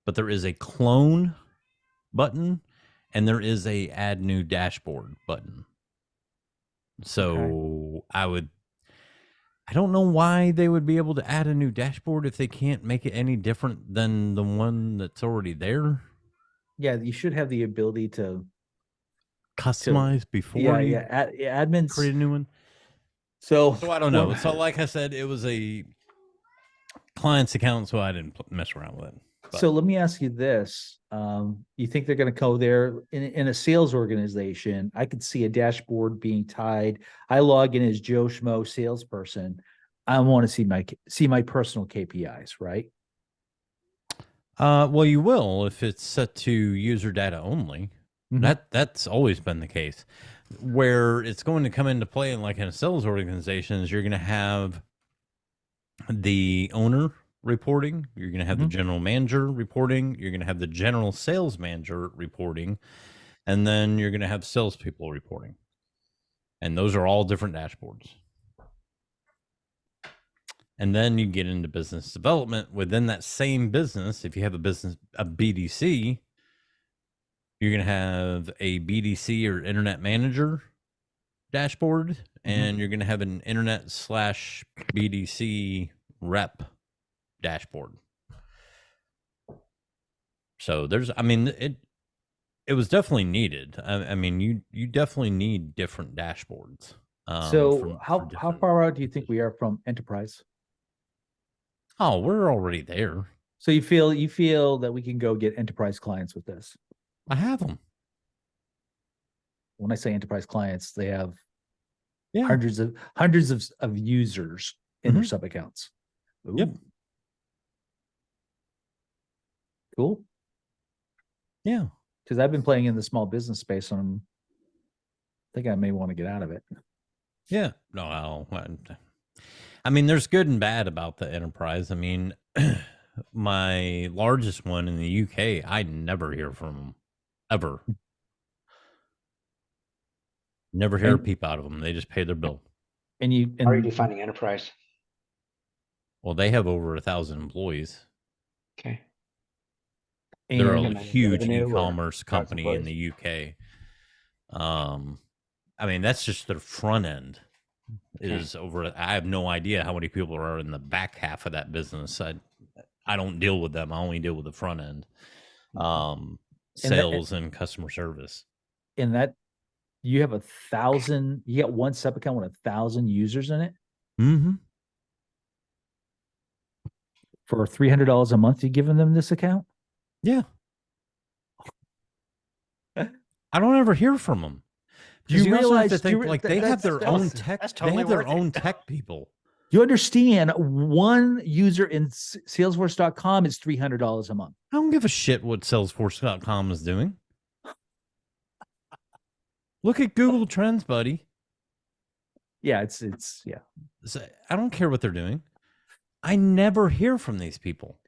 But there is a clone button and there is a add new dashboard button. So I don't know why they would be able to add a new dashboard if they can't make it any different than the one that's already there. Yeah, you should have the ability to customize before admins create a new one. So I don't know. So like I said, it was a client's account, so I didn't mess around with it. So let me ask you this. You think they're going to go there in a sales organization? I could see a dashboard being tied. I log in as Joe Schmo salesperson. I want to see my personal KPIs, right? Well, you will if it's set to user data only. That's always been the case. Where it's going to come into play, like in a sales organization, is you're going to have the owner reporting, you're going to have the general manager reporting, you're going to have the general sales manager reporting, and then you're going to have salespeople reporting. And those are all different dashboards. And then you get into business development within that same business. If you have a BDC, you're going to have a BDC or internet manager dashboard, and you're going to have an internet/BDC rep dashboard. So there's, I mean, it was definitely needed. I mean, you definitely need different dashboards. So how far out do you think we are from enterprise? Oh, we're already there. So you feel that we can go get enterprise clients with this? I have them. When I say enterprise clients, they have hundreds of users in their sub accounts. Yep. Cool. Yeah. Because I've been playing in the small business space, and I think I may want to get out of it. Yeah. No, I mean, there's good and bad about the enterprise. I mean, my largest one in the UK, I never hear from them, ever. Never hear a peep out of them. They just pay their bill. How are you defining enterprise? Well, they have over 1,000 employees. Okay. They're a huge e-commerce company in the UK. I mean, that's just their front end. Is over. I have no idea how many people are in the back half of that business. I don't deal with them. I only deal with the front end, sales and customer service. In that, you have 1,000. You got one sub account with 1,000 users in it. For $300 a month, you giving them this account? Yeah. I don't ever hear from them. Do you realize they have their own tech? They have their own tech people. You understand? One user in Salesforce.com is $300 a month. I don't give a shit what Salesforce.com is doing. Look at Google Trends, buddy. Yeah, it's I don't care what they're doing. I never hear from these people.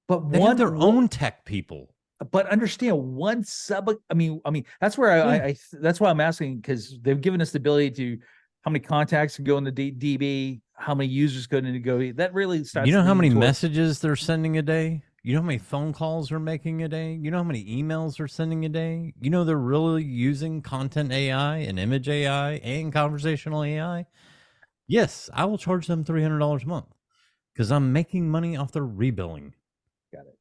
But they have their own tech people. But understand, one sub. I mean, that's where I that's why I'm asking, because they've given us the ability to how many contacts can go into DB, how many users go into Go. That really starts. You know how many messages they're sending a day? You know how many phone calls they're making a day? You know how many emails they're sending a day? You know they're really using content AI and image AI and conversational AI? Yes, I will charge them $300 a month because I'm making money off their rebilling. Got it.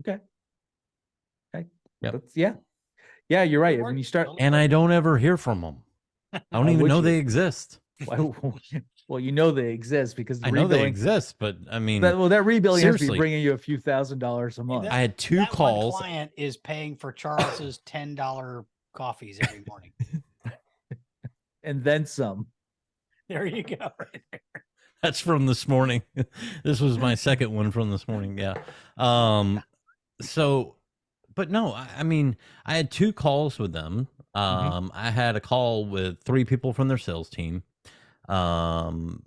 Okay. Yep. Yeah, you're right. When you start, and I don't ever hear from them. I don't even know they exist. Well, you know they exist because I know they exist, but I mean, that rebilling has to be bringing you a few $1,000s a month. I had two calls. One client is paying for Charles's $10 coffees every morning, and then some. There you go, right there. That's from this morning. This was my second one from this morning. Yeah. So, but no, I mean, I had two calls with them. I had a call with 3 people from their sales team. One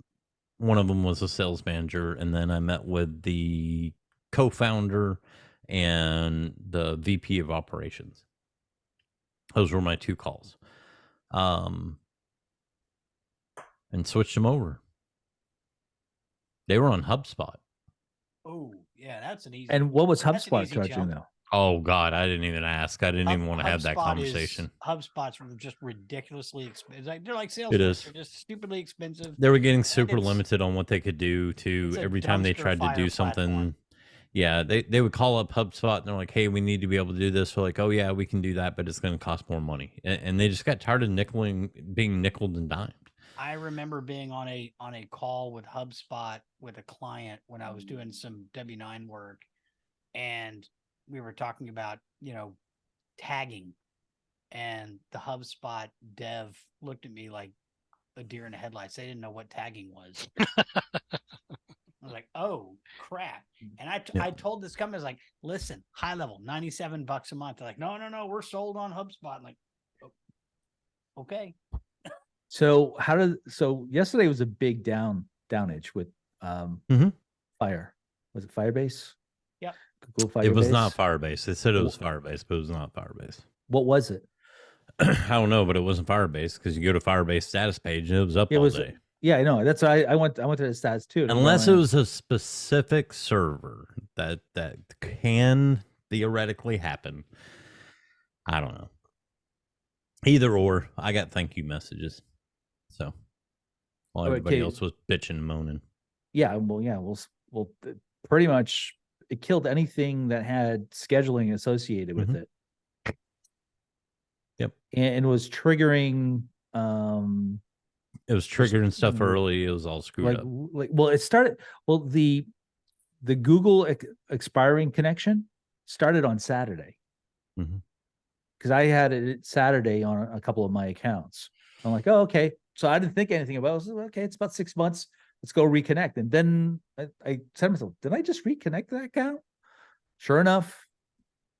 of them was a sales manager, and then I met with the co-founder and the VP of operations. Those were my 2 calls. And switched them over. They were on HubSpot. Oh, yeah, that's an easy. And what was HubSpot charging though? Oh God, I didn't even ask. I didn't even want to have that conversation. HubSpot's just ridiculously expensive. They're like sales. It is. They're just stupidly expensive. They were getting super limited on what they could do to every time they tried to do something. Platform. Yeah, they would call up HubSpot and they're like, "Hey, we need to be able to do this." We're like, "Oh yeah, we can do that, but it's going to cost more money." And they just got tired of being nickeled and dimed. I remember being on a call with HubSpot with a client when I was doing some W9 work, and we were talking about, tagging, and the HubSpot dev looked at me like a deer in the headlights. They didn't know what tagging was. I was like, oh crap. And I told this company, I was like, listen, Highlevel, $97 a month. They're like, no, we're sold on HubSpot. I'm like, oh, okay. So yesterday was a big downage with Fire. Was it Firebase? Yep. Google Firebase? It was not Firebase. They said it was Firebase, but it was not Firebase. What was it? I don't know, but it wasn't Firebase because you go to Firebase status page and it was up all day. Yeah, I know. That's why I went to the stats too. Unless it was a specific server that can theoretically happen. I don't know. Either or, I got thank you messages. So while everybody else was bitching and moaning. Yeah, well, pretty much it killed anything that had scheduling associated with it. Yep. And was triggering it was triggering stuff early. It was all screwed up. It started the Google expiring connection started on Saturday. Because I had it Saturday on a couple of my accounts. I'm like, oh, okay. So I didn't think anything about it. I was like, okay, it's about 6 months. Let's go reconnect. And then I said to myself, did I just reconnect that account? Sure enough,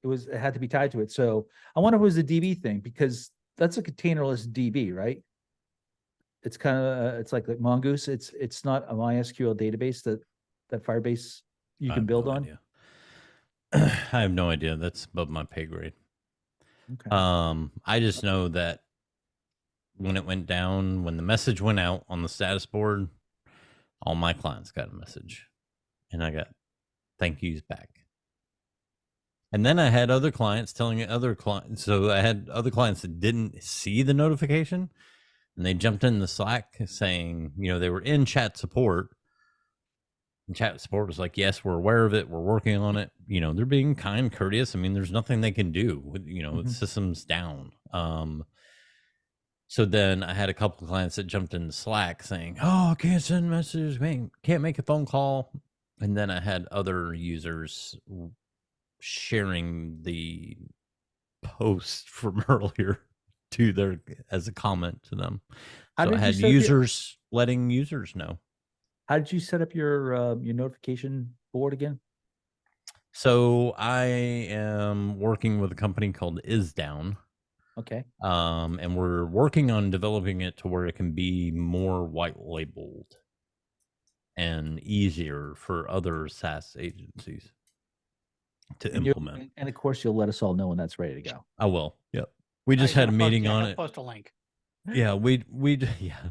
it had to be tied to it. So I wonder if it was a DB thing, because that's a containerless DB, right? It's kind of it's like Mongoose. It's not a MySQL database that Firebase you can build on. I have no idea. That's above my pay grade. Okay. I just know that when it went down, when the message went out on the status board, all my clients got a message, and I got thank yous back. And then I had other clients telling other clients. So I had other clients that didn't see the notification, and they jumped in the Slack saying, they were in chat support. And chat support was like, yes, we're aware of it. We're working on it. They're being kind, courteous. I mean, there's nothing they can do. The system's down. So then I had a couple of clients that jumped in the Slack saying, oh, I can't send messages. Can't make a phone call. And then I had other users sharing the post from earlier as a comment to them. So I had users letting users know. How did you set up your notification board again? So I am working with a company called 𝙒𝙖𝙣𝙩. Okay. And we're working on developing it to where it can be more white labeled and easier for other SaaS agencies to implement. And of course, you'll let us all know when that's ready to go. I will. Yep. We just had a meeting on it. Post a link. Yeah, yeah.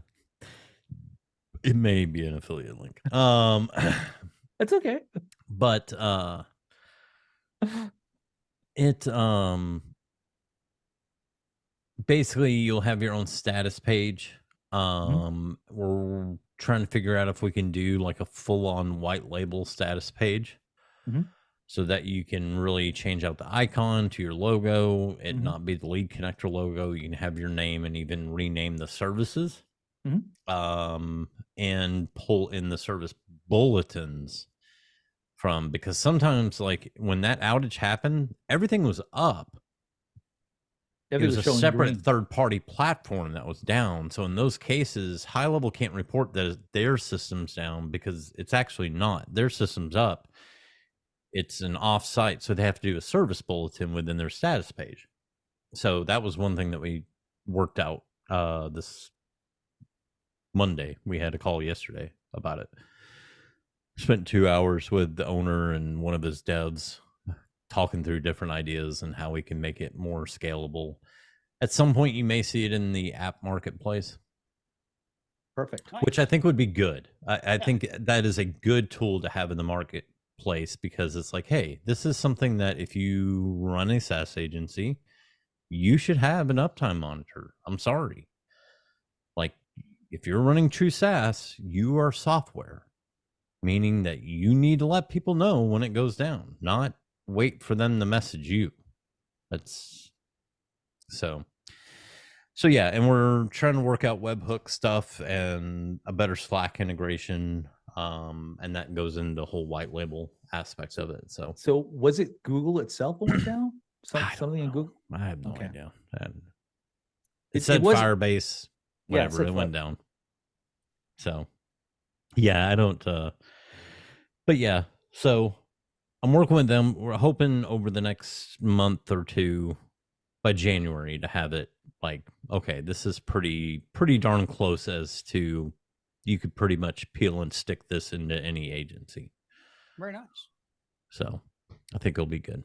It may be an affiliate link. It's okay. But it basically you'll have your own status page. We're trying to figure out if we can do like a full-on white label status page. So that you can really change out the icon to your logo, it not be the lead connector logo. You can have your name and even rename the services, and pull in the service bulletins because sometimes, like when that outage happened, everything was up. It was a separate third-party platform that was down. So in those cases, Highlevel can't report that their system's down because it's actually not. Their system's up. It's an off-site, so they have to do a service bulletin within their status page. So that was one thing that we worked out this Monday. We had a call yesterday about it. Spent 2 hours with the owner and one of his devs talking through different ideas and how we can make it more scalable. At some point, you may see it in the app marketplace. Perfect. Which I think would be good. I think that is a good tool to have in the marketplace because it's like, hey, this is something that if you run a SaaS agency, you should have an uptime monitor. I'm sorry. Like, if you're running true SaaS, you are software, meaning that you need to let people know when it goes down, not wait for them to message you. That's so So yeah, and we're trying to work out webhook stuff and a better Slack integration. And that goes into the whole white label aspects of it. So was it Google itself that went down? I don't Something in know. Google? I have no Okay. idea. And It it said wasn't- Firebase, Yeah, it whatever, said it went down. So yeah, I don't but yeah, so I'm working with them. We're hoping over the next month or two by January to have it like, okay, this is pretty darn close as to you could pretty much peel and stick this into any agency. Very nice. So I think it'll be good.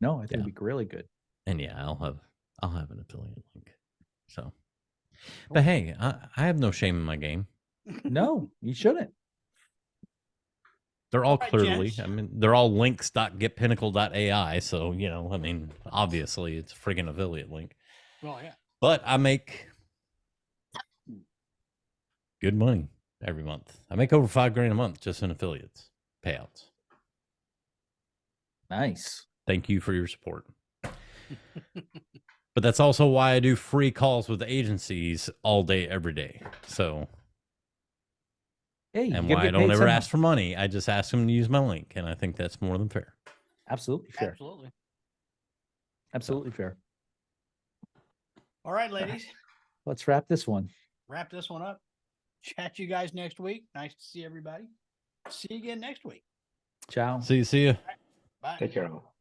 No, I think Yeah. it'd be really good. And yeah, I'll have an affiliate link. So, but hey, I have no shame in my game. No, you shouldn't. They're all right, clearly, gents. I mean, they're all links.getpinnacle.ai. So, you know, I mean, obviously it's a friggin' affiliate link. Oh yeah. But I make good money every month. I make over $5,000 a month just in affiliates payouts. Nice. Thank you for your support. But that's also why I do free calls with agencies all day, every day. So, Hey, you and gotta why I get don't paid ever somehow. ask for money. I just ask them to use my link. And I think that's more than fair. Absolutely fair. Absolutely. Absolutely fair. All right, ladies. Let's wrap this one. Wrap this one up. Chat you guys next week. Nice to see everybody. See you again next week. Ciao. See you. Bye. Take care. All.